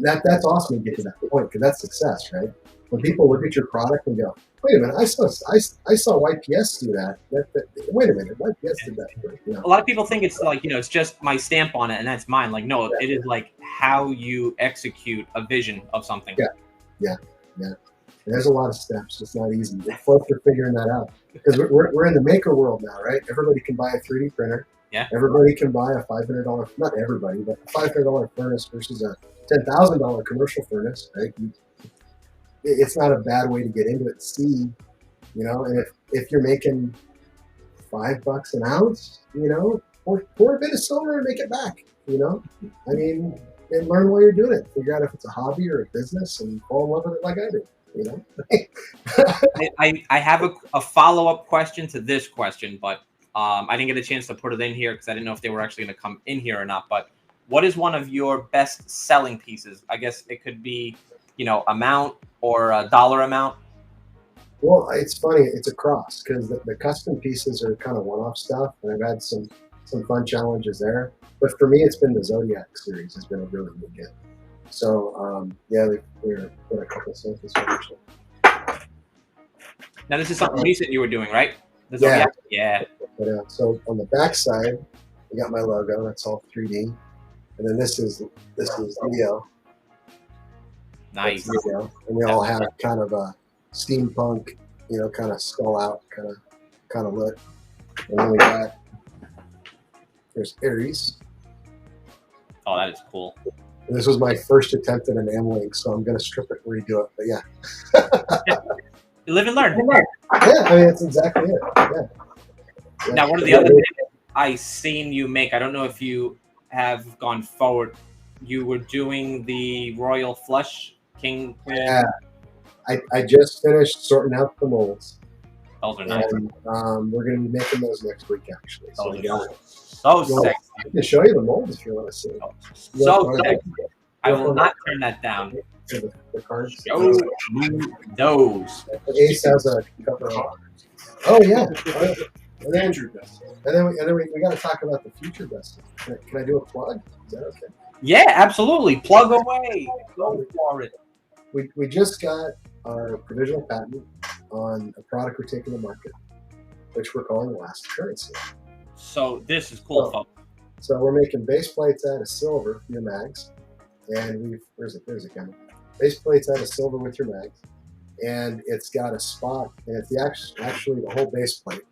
that's awesome to get to that point, because that's success, right? When people look at your product and go, wait a minute, I saw YPS do that. Wait a minute, YPS did that. You know? A lot of people think it's like, it's just my stamp on it and that's mine. Like, no, it is like how you execute a vision of something. Yeah. There's a lot of steps. It's not easy. Folks are figuring that out, because we're in the maker world now, right? Everybody can buy a 3D printer. Yeah. Everybody can buy a $500, not everybody, but a $500 furnace versus a $10,000 commercial furnace, right? It's not a bad way to get into it and see, you know, and if you're making $5 an ounce, you know, pour a bit of silver and make it back, you know? I mean, and learn while you're doing it. Figure out if it's a hobby or a business and fall in love with it like I did, you know? I have a follow-up question to this question, but I didn't get a chance to put it in here because I didn't know if they were actually going to come in here or not. But what is one of your best selling pieces? I guess it could be, amount or a dollar amount. Well, it's funny. It's a cross, because the custom pieces are kind of one-off stuff, and I've had some fun challenges there. But for me, it's been the Zodiac series has been a really good get. So yeah, we're got a couple of samples. Now this is something recent you were doing, right? The Zodiac? Yeah. So on the back side, we got my logo. That's all 3D, and then this is Leo. Nice. Leo. And they all have kind of a steampunk, kind of skull out, kind of look. And then there's Aries. Oh, that is cool. And this was my first attempt at an M-Link, so I'm going to strip it and redo it. But yeah. You live and learn. Yeah, I mean, that's exactly it. Yeah. Now, one of the other things I seen you make, I don't know if you have gone forward, you were doing the Royal Flush King Queen. Yeah. I just finished sorting out the molds. Those are nice. And we're going to be making those next week, actually. So sexy. I can show you the molds if you want to see. So sexy. I will not turn that down. The cards. Show me those. Ace has a cover on. Oh, yeah. And then we got to talk about the future best. Can I do a plug? Is that okay? Yeah, absolutely. Plug away. Go for it. We just got our provisional patent on a product we're taking to market, which we're calling Last Currency. So this is cool, folks. So we're making base plates out of silver for your mags, and there's a camera. Base plates out of silver with your mags, and it's got a spot, and it's actually the whole base plate.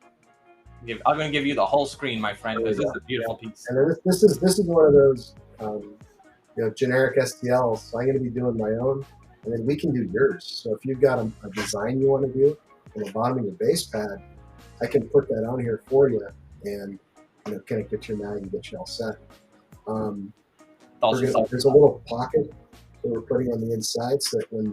I'm going to give you the whole screen, my friend, because this is a beautiful piece. And then this is one of those generic STLs. So I'm going to be doing my own, and then we can do yours. So if you've got a design you want to do on the bottom of your base pad, I can put that on here for you, and kind of get your mag and get you all set. There's a little pocket that we're putting on the inside, so that when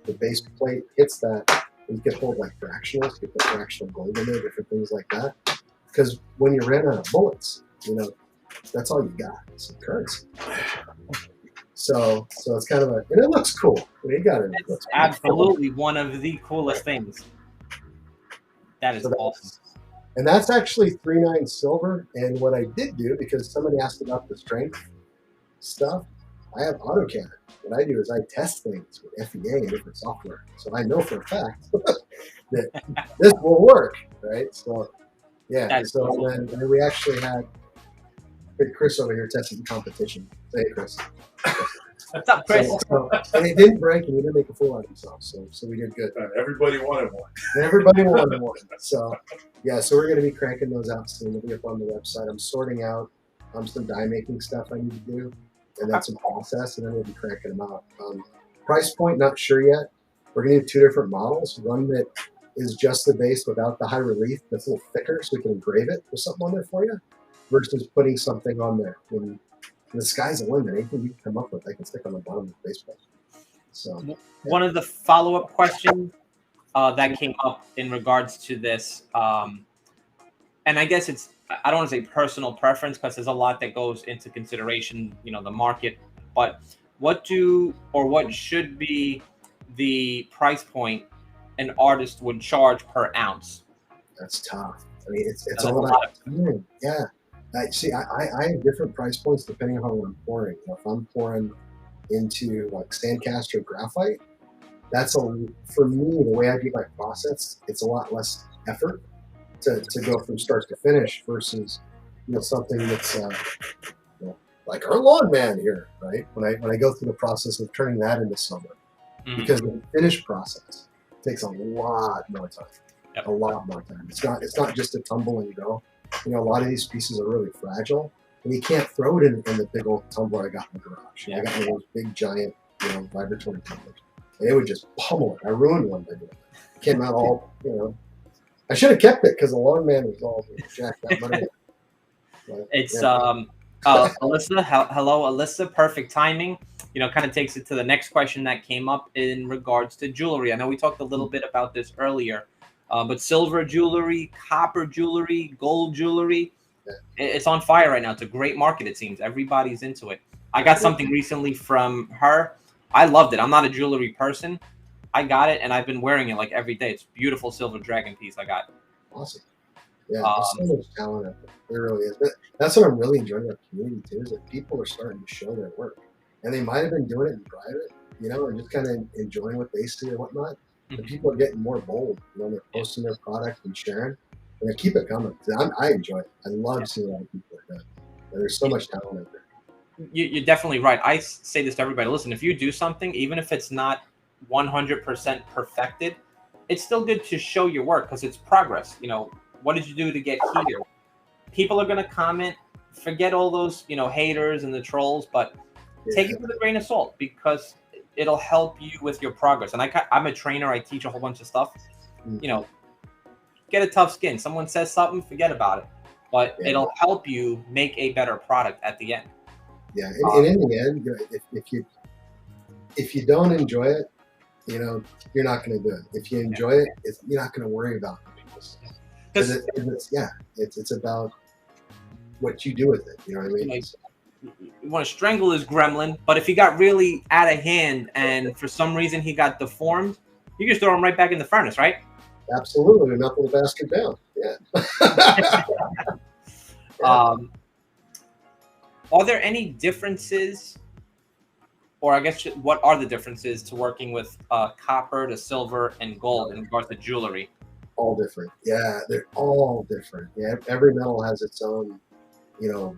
the base plate hits that, you can hold like fractionals, you put fractional gold in there, different things like that. Because when you ran out of bullets, that's all you got. It's some currency. So it's kind of and it looks cool. It's absolutely one of the coolest things. That is awesome. And that's actually 3.9 silver. And what I did do, because somebody asked about the strength stuff, I have AutoCAD. What I do is I test things with FEA and different software. So I know for a fact that this will work, right? So, yeah. So cool. And then we actually had Chris over here testing the competition. Say, hey, Chris. What's up, Chris? And it didn't break, and he didn't make a fool out of himself. So we did good. Everybody wanted one. Everybody wanted one. So, yeah. So we're going to be cranking those out soon. They'll be up on the website. I'm sorting out some die making stuff I need to do. And that's in process, and then we'll be cranking them out. Price point, not sure yet. We're going to do 2 different models. One that is just the base without the high relief, that's a little thicker, so we can engrave it with something on there for you, versus putting something on there. And the sky's the limit. Anything you can come up with, I can stick on the bottom of the base plate. So, yeah. One of the follow-up questions that came up in regards to this, and I guess I don't want to say personal preference, because there's a lot that goes into consideration, the market, but what should be the price point an artist would charge per ounce? That's tough. I mean, it's That's all a about lot of timing. Yeah. I have different price points depending on what I'm pouring. You know, if I'm pouring into like sandcaster graphite, that's for me, the way I do my process, it's a lot less effort to go from start to finish versus, you know, something that's you know, like our lawn man here, right? When I go through the process of turning that into silver, because the finished process takes a lot more time. Yep. A lot more time. It's not just a tumble and go. You know, a lot of these pieces are really fragile, and you can't throw it in the big old tumbler I got in the garage. Yeah. I got one of those big giant, you know, vibratory tumblers, and it would just pummel it. I ruined one by doing it. Came out all, you know. I should have kept it because the lawn man was all jacked up. But, It's yeah. Alyssa. Hello, Alyssa. Perfect timing. You know, kind of takes it to the next question that came up in regards to jewelry. I know we talked a little bit about this earlier, but silver jewelry, copper jewelry, gold jewelry, it's on fire right now. It's a great market. It seems everybody's into it. I got something recently from her. I loved it. I'm not a jewelry person. I got it, and I've been wearing it like every day. It's a beautiful silver dragon piece I got. Awesome. Yeah, there's so much talent out there. There really is. But that's what I'm really enjoying about the community too, is that people are starting to show their work. And they might have been doing it in private, you know, and just kind of enjoying what they see or whatnot. But people are getting more bold, you know, they're posting their product and sharing. And they keep it coming. I enjoy it. I love seeing what people are doing. And there's so much talent out there. You're definitely right. I say this to everybody. Listen, if you do something, even if it's not 100% perfected, it's still good to show your work because it's progress. You know, what did you do to get here? People are going to comment. Forget all those, you know, haters and the trolls, but take it with a grain of salt because it'll help you with your progress. And I'm a trainer. I teach a whole bunch of stuff. You know, get a tough skin. Someone says something, forget about it. But it'll help you make a better product at the end. Yeah, and in the end, you know, if you don't enjoy it, you know, you're not going to do it. If you enjoy it, you're not going to worry about what people say. Because it's about what you do with it. You know what I mean? Like, you want to strangle this gremlin, but if he got really out of hand and for some reason he got deformed, you just throw him right back in the furnace, right? Absolutely, knuckle the bastard down. Yeah. Are there any differences, or I guess what are the differences to working with copper to silver and gold in regards to jewelry? All different. Yeah, they're all different. Yeah, every metal has its own, you know,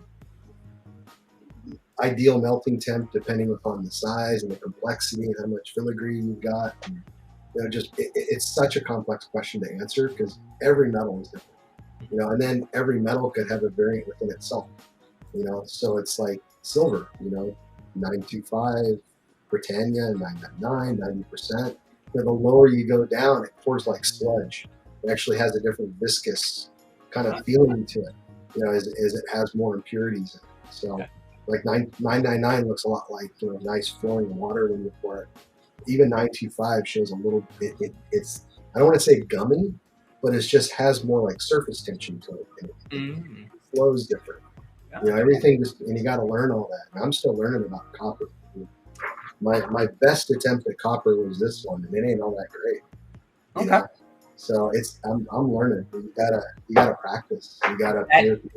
ideal melting temp depending upon the size and the complexity and how much filigree you've got. And, you know, just it's such a complex question to answer because every metal is different. You know, and then every metal could have a variant within itself. You know, so it's like silver. You know, 925, Britannia 999, 90%. You know, the lower you go down, it pours like sludge. It actually has a different viscous kind of feeling to it. You know, as it has more impurities in it. So, like 999 looks a lot like, you know, nice flowing water when you pour it. Even 925 shows a little bit. It's I don't want to say gummy, but it just has more like surface tension to it. It flows different. You know, everything just, and you got to learn all that. And I'm still learning about copper. My best attempt at copper was this one, and it ain't all that great. You know? So I'm learning. You gotta practice. You gotta.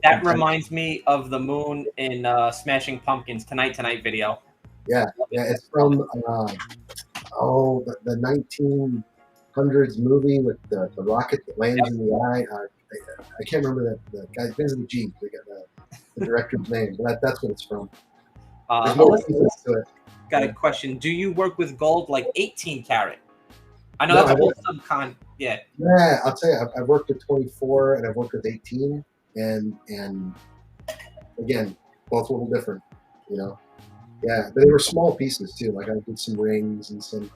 That reminds me of the moon in Smashing Pumpkins Tonight video. Yeah, it's from the 1900s movie with the rocket that lands in the eye. I can't remember the guy. Begins with a G. The director's name, but that's what it's from. There's more pieces to it. Got a question. Do you work with gold like 18 karat? I know that's a whole subcon. Yeah. Yeah, I'll tell you, I've worked with 24 and I've worked with 18, and again, both a little different, you know. Yeah, but they were small pieces too. Like I did some rings and some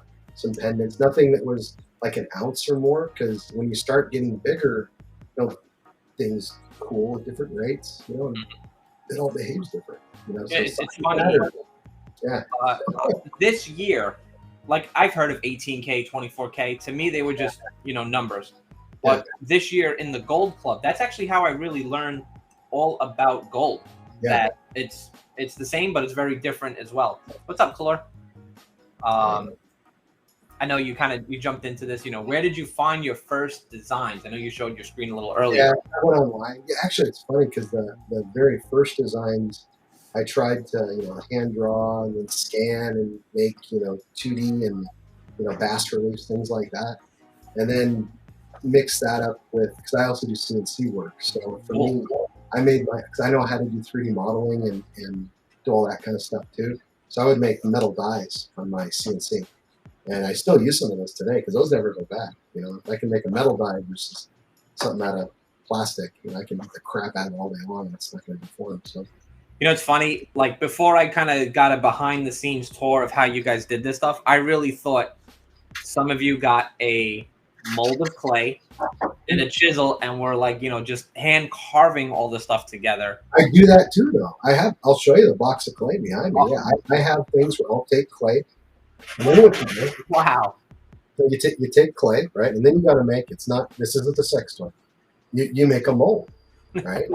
pendants. Nothing that was like an ounce or more, because when you start getting bigger, you know, things cool at different rates, you know, and it all behaves different. You know, so it's funny. Yeah. This year, like I've heard of 18K, 24K. To me, they were just, you know, numbers. But this year in the Gold Club, that's actually how I really learned all about gold. Yeah. That it's the same, but it's very different as well. What's up, Color? I I know you jumped into this. Where did you find your first designs? I know you showed your screen a little earlier. Yeah, I went online. Yeah, actually, it's funny because the very first designs I tried to hand draw and then scan and make 2D and bas reliefs, things like that, and then mix that up with, because I also do CNC work. So for me, I made because I know how to do 3D modeling and do all that kind of stuff too. So I would make metal dies on my CNC, and I still use some of those today because those never go bad. If I can make a metal die versus something out of plastic, I can beat the crap out of it all day long, and it's not going to deform. So. It's funny, like before I kind of got a behind the scenes tour of how you guys did this stuff, I really thought some of you got a mold of clay and a chisel and were like, just hand carving all the stuff together. I do that too, though. I'll show you the box of clay behind me. Yeah, I have things where I'll take clay. And then what you do, wow. So you take clay, right? And then you got to make, this isn't a sex toy. You make a mold, right?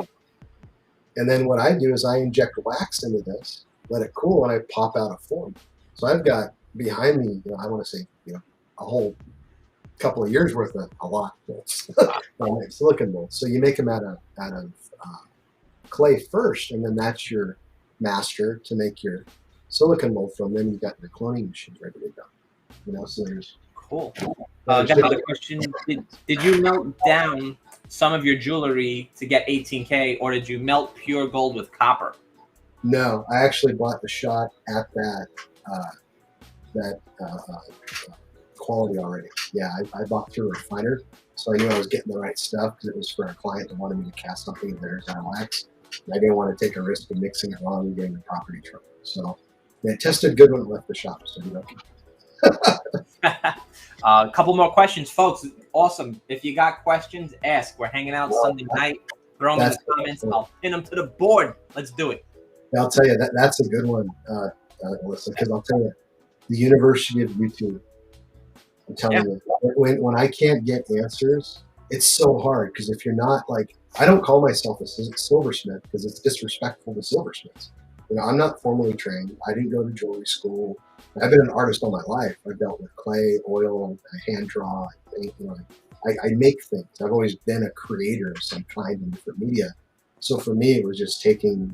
And then what I do is I inject wax into this, let it cool, and I pop out a form. So I've got behind me, I want to say, a whole couple of years worth of a lot of molds, silicon molds. So you make them out of clay first, and then that's your master to make your silicon mold from. Then you got your cloning machine ready to go. So there's cool. Got another question. Did you melt down some of your jewelry to get 18K, or did you melt pure gold with copper? No, I actually bought the shot at that quality already. Yeah, I bought through a refiner, so I knew I was getting the right stuff because it was for a client that wanted me to cast something in theirs out of wax. And I didn't want to take a risk of mixing it wrong and getting the property trouble. So it tested good when it left the shop. So a couple more questions, folks. Awesome. If you got questions, ask. We're hanging out Sunday night. Throw them in the comments. I'll pin them to the board. Let's do it. I'll tell you that's a good one, Alyssa, because I'll tell you, the University of YouTube. I'm telling you, when I can't get answers, it's so hard because if you're not I don't call myself a silversmith because it's disrespectful to silversmiths. I'm not formally trained. I didn't go to jewelry school. I've been an artist all my life. I've dealt with clay, oil, I hand draw, I make things. I've always been a creator of some kind in different media. So for me, it was just taking,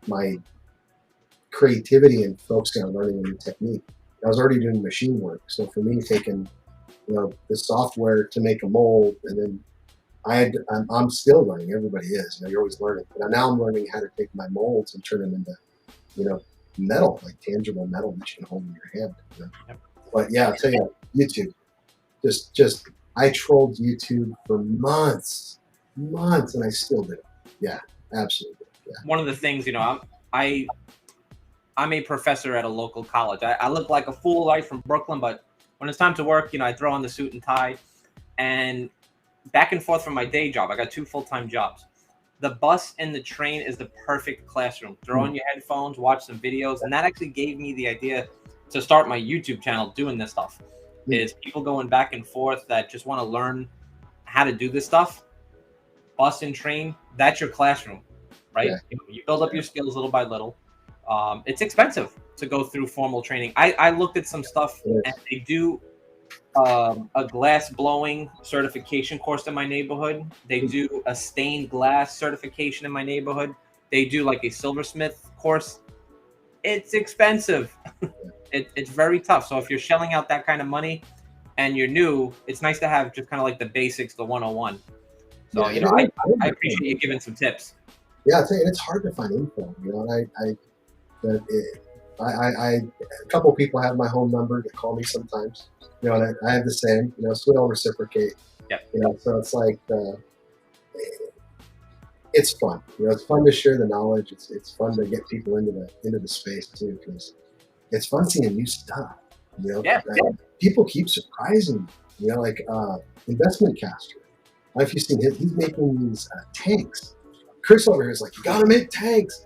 my creativity and focusing on learning a new technique. I was already doing machine work. So for me, taking, the software to make a mold, and then I'm still learning. Everybody is. You're always learning. But now I'm learning how to take my molds and turn them into, metal, like tangible metal that you can hold in your hand. But yeah, I'll tell you, YouTube. Just I trolled YouTube for months, and I still do. Yeah, absolutely. Yeah. One of the things, I'm a professor at a local college. I look like a fool right from Brooklyn, but when it's time to work, I throw on the suit and tie, and back and forth from my day job. I got 2 full-time jobs. The bus and the train is the perfect classroom. Throw on your headphones, watch some videos, and that actually gave me the idea to start my YouTube channel doing this stuff. Is people going back and forth that just want to learn how to do this stuff. Bus and train, that's your classroom, right? Yeah. You build up your skills little by little. It's expensive to go through formal training. I looked at some stuff, and they do a glass blowing certification course in my neighborhood. They do a stained glass certification in my neighborhood. They do like a silversmith course. It's expensive. It's very tough. So if you're shelling out that kind of money and you're new, it's nice to have just kind of like the basics, the 101. So, I appreciate you giving some tips. Yeah, I'll tell you, it's hard to find info. A couple of people have my home number that call me sometimes. And I have the same. So we all reciprocate. Yeah. So it's like it's fun. It's fun to share the knowledge. It's fun to get people into the space too, because it's fun seeing new stuff. People keep surprising me. Investment caster. I don't know if you've seen him. He's making these tanks. Chris over here is like, you gotta make tanks.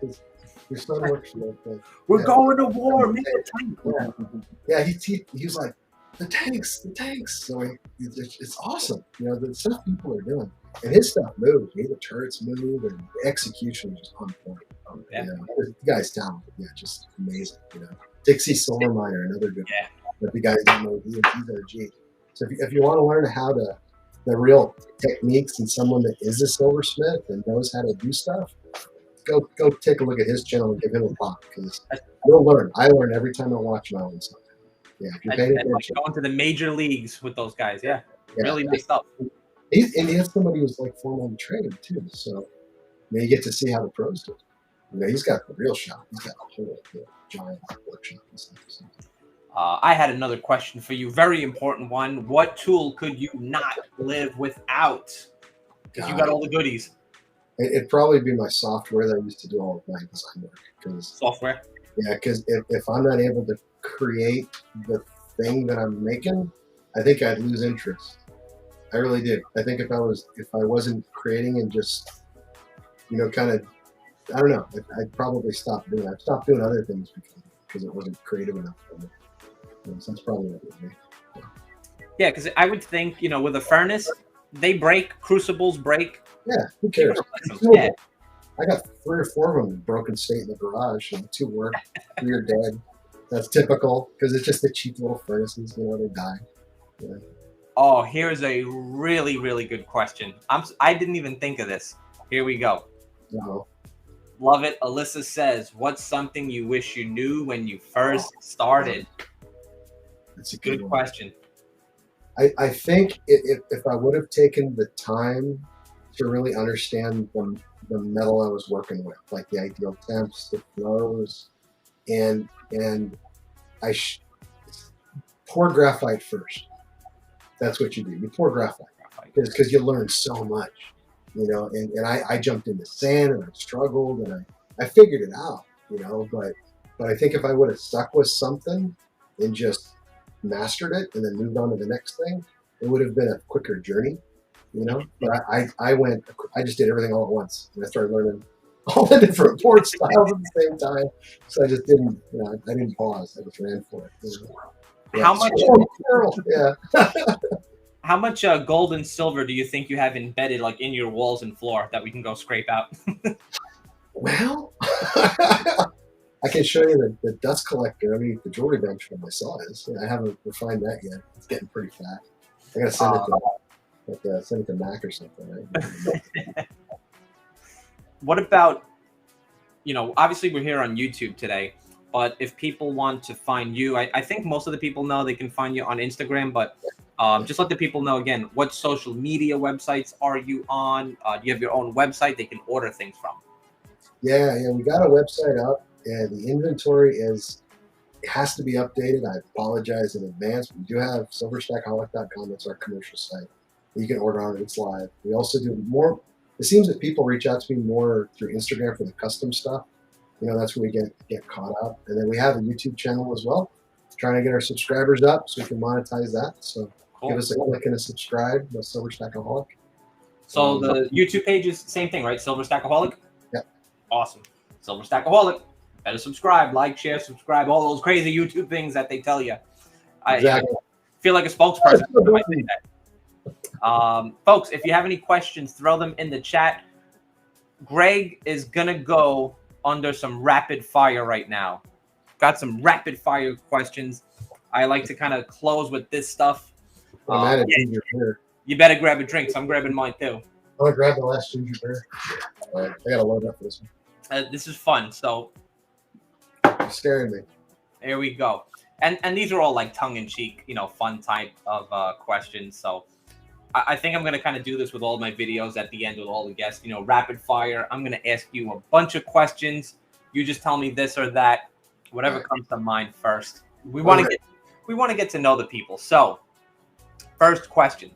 Your son works for that. We're going to war. Make a tank. Yeah. He's like, the tanks. So it's awesome. The stuff people are doing, and his stuff moves. The turrets move, and the execution is just on point. The guy's talented. Yeah, just amazing. Dixie Solar Miner, another good one. But if you guys don't know, he's our G. So if you want to learn how to the real techniques and someone that is a silversmith and knows how to do stuff, go take a look at his channel and give him a pop because you'll learn. I learn every time I watch my own stuff. Yeah, if you're paying attention. Like going to the major leagues with those guys. Yeah, really nice stuff. And he has somebody who's like formally trained too, so you get to see how the pros do it. He's got the real shop. He's got a whole giant workshop and stuff. So. I had another question for you. Very important one. What tool could you not live without? Because you got all the goodies. It'd probably be my software that I used to do all of my design work. Software? Yeah, because if I'm not able to create the thing that I'm making, I think I'd lose interest. I really do. I think if I wasn't creating and just, kind of, I don't know, I'd probably stop doing it. I'd stop doing other things because it wasn't creative enough for me. So that's probably what it would be. Yeah, because I would think, with a furnace, they break, crucibles break. Yeah, who cares? Yeah. I got 3 or 4 of them in broken state in the garage, and 2 work, 3 are dead. That's typical because it's just the cheap little furnaces, they die. Yeah. Oh, here's a really, really good question. I didn't even think of this. Here we go. Uh-oh. Love it. Alyssa says, what's something you wish you knew when you first started? That's a good question. I think if I would have taken the time to really understand the metal I was working with, like the ideal temps, the flows, and pour graphite first. That's what you do. You pour graphite because you learn so much, and I jumped into sand and I struggled and I figured it out, but I think if I would have stuck with something and just mastered it and then moved on to the next thing, it would have been a quicker journey, but I just did everything all at once and I started learning all the different board styles at the same time. So I just didn't, I didn't pause. I just ran for it. Yeah. How much? Yeah. How much gold and silver do you think you have embedded, like in your walls and floor, that we can go scrape out? Well, I can show you the dust collector underneath the jewelry bench where my saw is. I haven't refined that yet. It's getting pretty fat. I gotta send it to Mac or something. Right? What about, obviously we're here on YouTube today, but if people want to find you, I think most of the people know they can find you on Instagram, but just let the people know again, what social media websites are you on? Do you have your own website they can order things from? Yeah, we got a website up, and the inventory has to be updated. I apologize in advance. We do have SilverStackAHolic.com. That's our commercial site. You can order on it. It's live. We also do more. It seems that people reach out to me more through Instagram for the custom stuff. That's where we get caught up. And then we have a YouTube channel as well, trying to get our subscribers up so we can monetize that. So Give us a click and a subscribe. The SilverStackAHolic. So the YouTube page is the same thing, right? SilverStackAHolic? Yep. Awesome. SilverStackAHolic. Better subscribe, like, share, subscribe, all those crazy YouTube things that they tell you. Exactly. I feel like a spokesperson when I say that. Folks, if you have any questions, throw them in the chat. Greg is going to go under some rapid fire right now. Got some rapid fire questions. I like to kind of close with this stuff. Ginger beer. You better grab a drink, so I'm grabbing mine too. I'm going to grab the last ginger beer. All right, I got to load up for this one. This is fun, so. You're scaring me. There we go. And these are all like tongue-in-cheek, fun type of questions. So I think I'm going to kind of do this with all of my videos at the end with all the guests. Rapid fire. I'm going to ask you a bunch of questions. You just tell me this or that, whatever comes to mind first. We want to get to know the people. So, first question: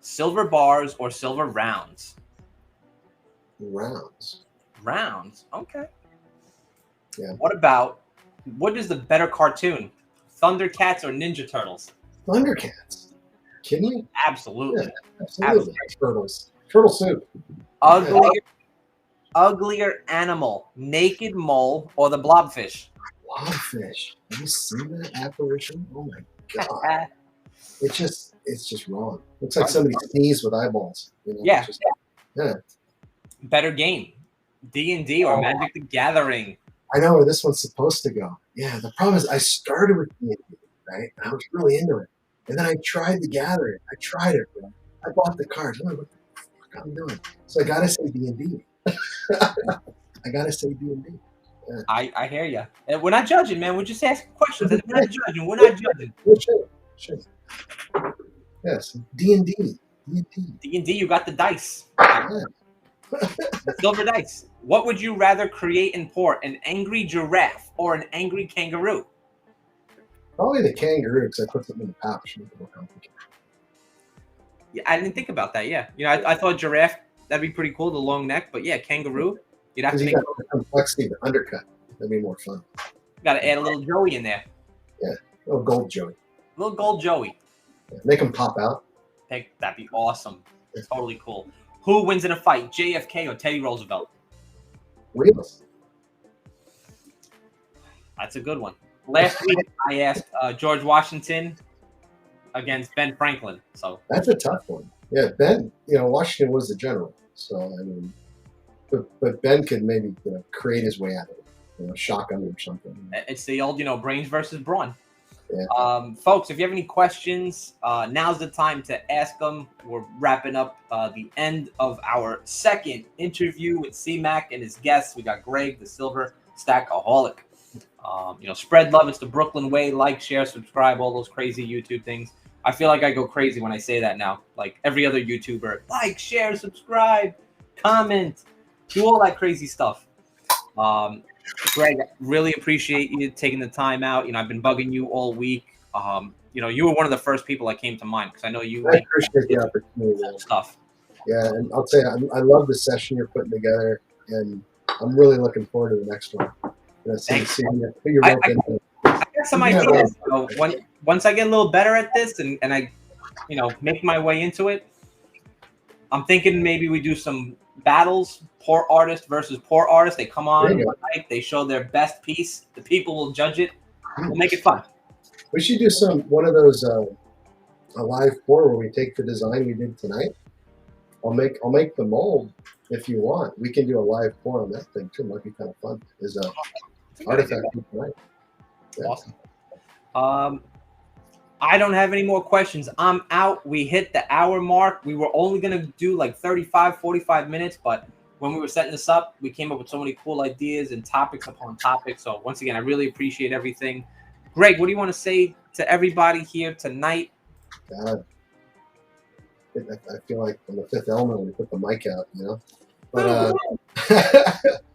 silver bars or silver rounds? Rounds. Rounds. Okay. Yeah. What is the better cartoon? Thundercats or Ninja Turtles? Thundercats. Kidding me? Absolutely. Yeah, absolutely. Turtles. Turtle soup. Uglier animal, naked mole or the blobfish? Blobfish. Have you seen that apparition? Oh my god. It's just wrong. Looks like somebody sneezed with eyeballs. Yeah. Yeah. Better game, D&D or Magic the Gathering? I know where this one's supposed to go. Yeah, the problem is I started with D&D. right? And I was really into it. And then I tried to gather it. I tried it, bro. I bought the cards. I'm like, what the fuck I'm doing? So I gotta say D&D. I gotta say D&D. Yeah. I hear you. And we're not judging, man. We're just asking questions. And we're not judging. We're not judging. Sure. Yes, D&D. D&D, you got the dice. Yeah. The silver dice. What would you rather create and port, an angry giraffe or an angry kangaroo? Probably the kangaroo, because I put them in the pouch. Make it more complicated. Yeah, I didn't think about that. Yeah, I thought giraffe, that'd be pretty cool, the long neck. But yeah, kangaroo, you'd have to make the complexity, the undercut. That'd be more fun. Got to add a little Joey in there. Yeah, little gold Joey. Little gold Joey. Yeah, make him pop out. That'd be awesome. Totally cool. Who wins in a fight, JFK or Teddy Roosevelt? Wheels. That's a good one. Last week, I asked George Washington against Ben Franklin. So that's a tough one. Yeah, Ben. Washington was the general. So I mean, but Ben could maybe create his way out of it. Shock him or something. It's the old brains versus brawn. Yeah. Folks, if you have any questions, now's the time to ask them. We're wrapping up the end of our second interview with CMac and his guests. We got Greg, the SilverStackAHolic. Spread love. It's the Brooklyn way. Like, share, subscribe, all those crazy YouTube things. I feel like I go crazy when I say that now. Like every other YouTuber, like, share, subscribe, comment, do all that crazy stuff. Greg, really appreciate you taking the time out. I've been bugging you all week. You were one of the first people that came to mind because I know you. I appreciate the opportunity. Stuff. Yeah, and I'll tell you, I love the session you're putting together, and I'm really looking forward to the next one. I got some ideas. Once I get a little better at this, and I, make my way into it, I'm thinking maybe we do some battles, poor artist versus poor artist. They come on one night, they show their best piece. The people will judge it. We'll make it fun. We should do one of those a live pour where we take the design we did tonight. I'll make the mold if you want. We can do a live pour on that thing too. Might be kind of fun. Is a artifact tonight. Yeah. Awesome. I don't have any more questions. I'm out. We hit the hour mark. We were only going to do like 35, 45 minutes, but when we were setting this up, we came up with so many cool ideas and topics upon topics. So once again, I really appreciate everything. Greg, what do you want to say to everybody here tonight? God, I feel like I'm the Fifth Element when we put the mic out, But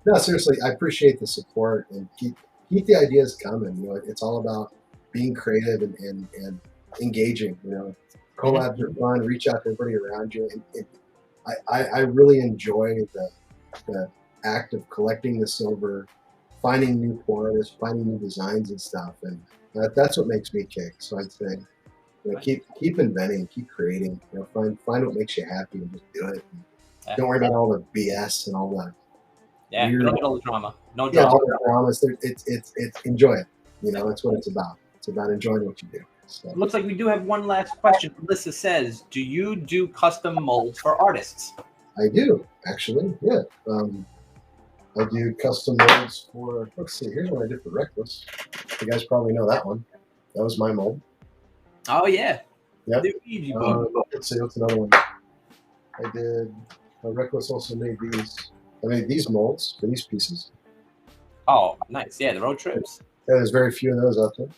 no, seriously, I appreciate the support and keep the ideas coming. It's all about being creative and engaging. Collabs are fun. Reach out to everybody around you. I really enjoy the act of collecting the silver, finding new artists, finding new designs and stuff, and that's what makes me kick. So I'd say, keep inventing, keep creating. Find what makes you happy and just do it. Don't worry about all the BS and all the no drama. No drama. Yeah, all the dramas. It's enjoy it. That's what it's about. It's about enjoying what you do. So. Looks like we do have one last question. Alyssa says, do you do custom molds for artists? I do, actually. Yeah. I do custom molds for, let's see, here's what I did for Reckless. You guys probably know that one. That was my mold. Oh, yeah. Yeah. Let's see, what's another one? I did, Reckless also made these. I made these molds for these pieces. Oh, nice. Yeah, the road trips. Yeah, there's very few of those out there.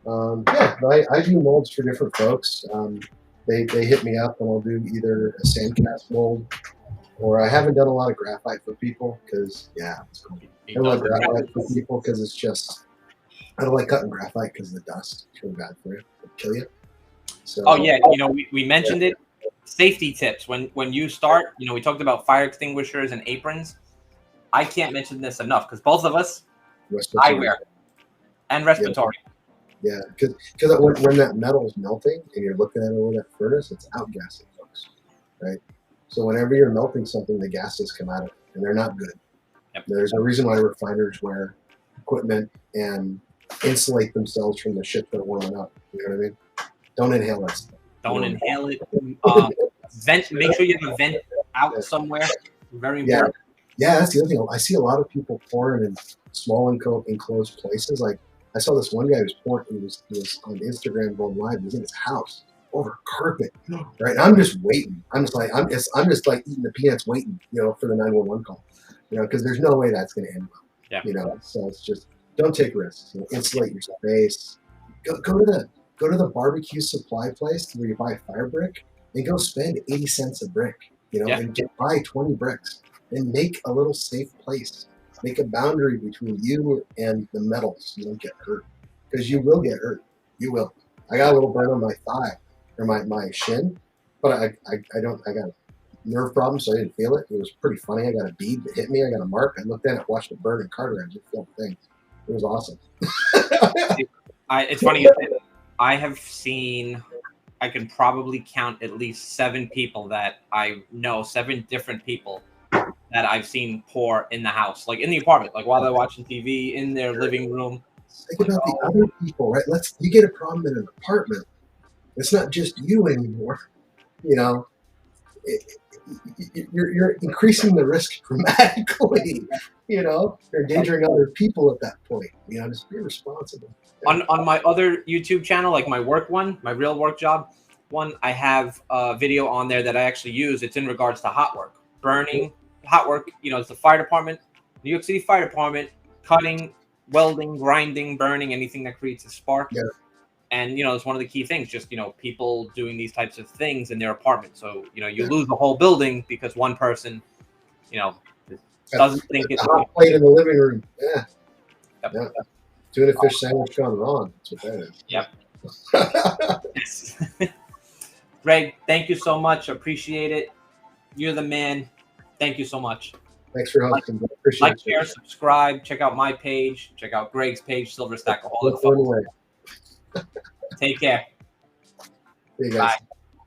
I do molds for different folks. They hit me up and I'll do either a sandcast mold or I haven't done a lot of graphite for people because, it's cool. I love graphite for people because it's just, I don't like cutting graphite because of the dust. It's really bad for you. It'll kill you. So, we mentioned it. Safety tips. When you start, we talked about fire extinguishers and aprons. I can't mention this enough because both of us, eyewear and respiratory. Yeah, because when that metal is melting and you're looking at it over that furnace, it's outgassing, folks, right? So whenever you're melting something, the gases come out of it, and they're not good. Yep. There's a reason why refiners wear equipment and insulate themselves from the shit that are warming up. You know what I mean? Don't inhale that stuff. Don't inhale it. Vent. Make sure you have a vent out somewhere. Very important. Yeah, that's the other thing. I see a lot of people pouring in small enclosed places. Like I saw this one guy who was pouring. He was on Instagram going live. He was in his house over carpet, right? And I'm just waiting. I'm just like eating the peanuts, waiting, for the 911 call, because there's no way that's going to end well, Yeah. So it's just don't take risks. Insulate your space. Go to the barbecue supply place where you buy fire brick and go spend 80 cents a brick, and buy 20 bricks and make a little safe place. Make a boundary between you and the metals. You don't get hurt, because you will get hurt. You will. I got a little burn on my thigh or my shin, but I got a nerve problem, so I didn't feel it. It was pretty funny. I got a bead that hit me. I got a mark. I looked at it, watched it burn in Carter. I just felt things. It was awesome. It's funny. I have seen, I can probably count at least 7 people that I know, 7 different people that I've seen pour in the house, like in the apartment, like while they're watching TV in their living room. Think about the other people, right? You get a problem in an apartment. It's not just you anymore. You're increasing the risk dramatically. You're endangering other people at that point. Just be responsible. On my other YouTube channel, like my work one, my real work job one, I have a video on there that I actually use. It's in regards to hot work, burning, hot work. It's the fire department, New York City Fire Department, cutting, welding, grinding, burning, anything that creates a spark. Yeah. And, it's one of the key things, just, people doing these types of things in their apartment. So, you lose the whole building because one person, doesn't think it's a hot plate in the living room. Yeah. Yep. Yeah. Tuna fish sandwich gone wrong. That's what that is. Yep. Greg, thank you so much. Appreciate it. You're the man. Thank you so much. Thanks for hosting. Appreciate it. Share, subscribe. Check out my page. Check out Greg's page, SilverStackAHolic. Take care. See you guys. Bye.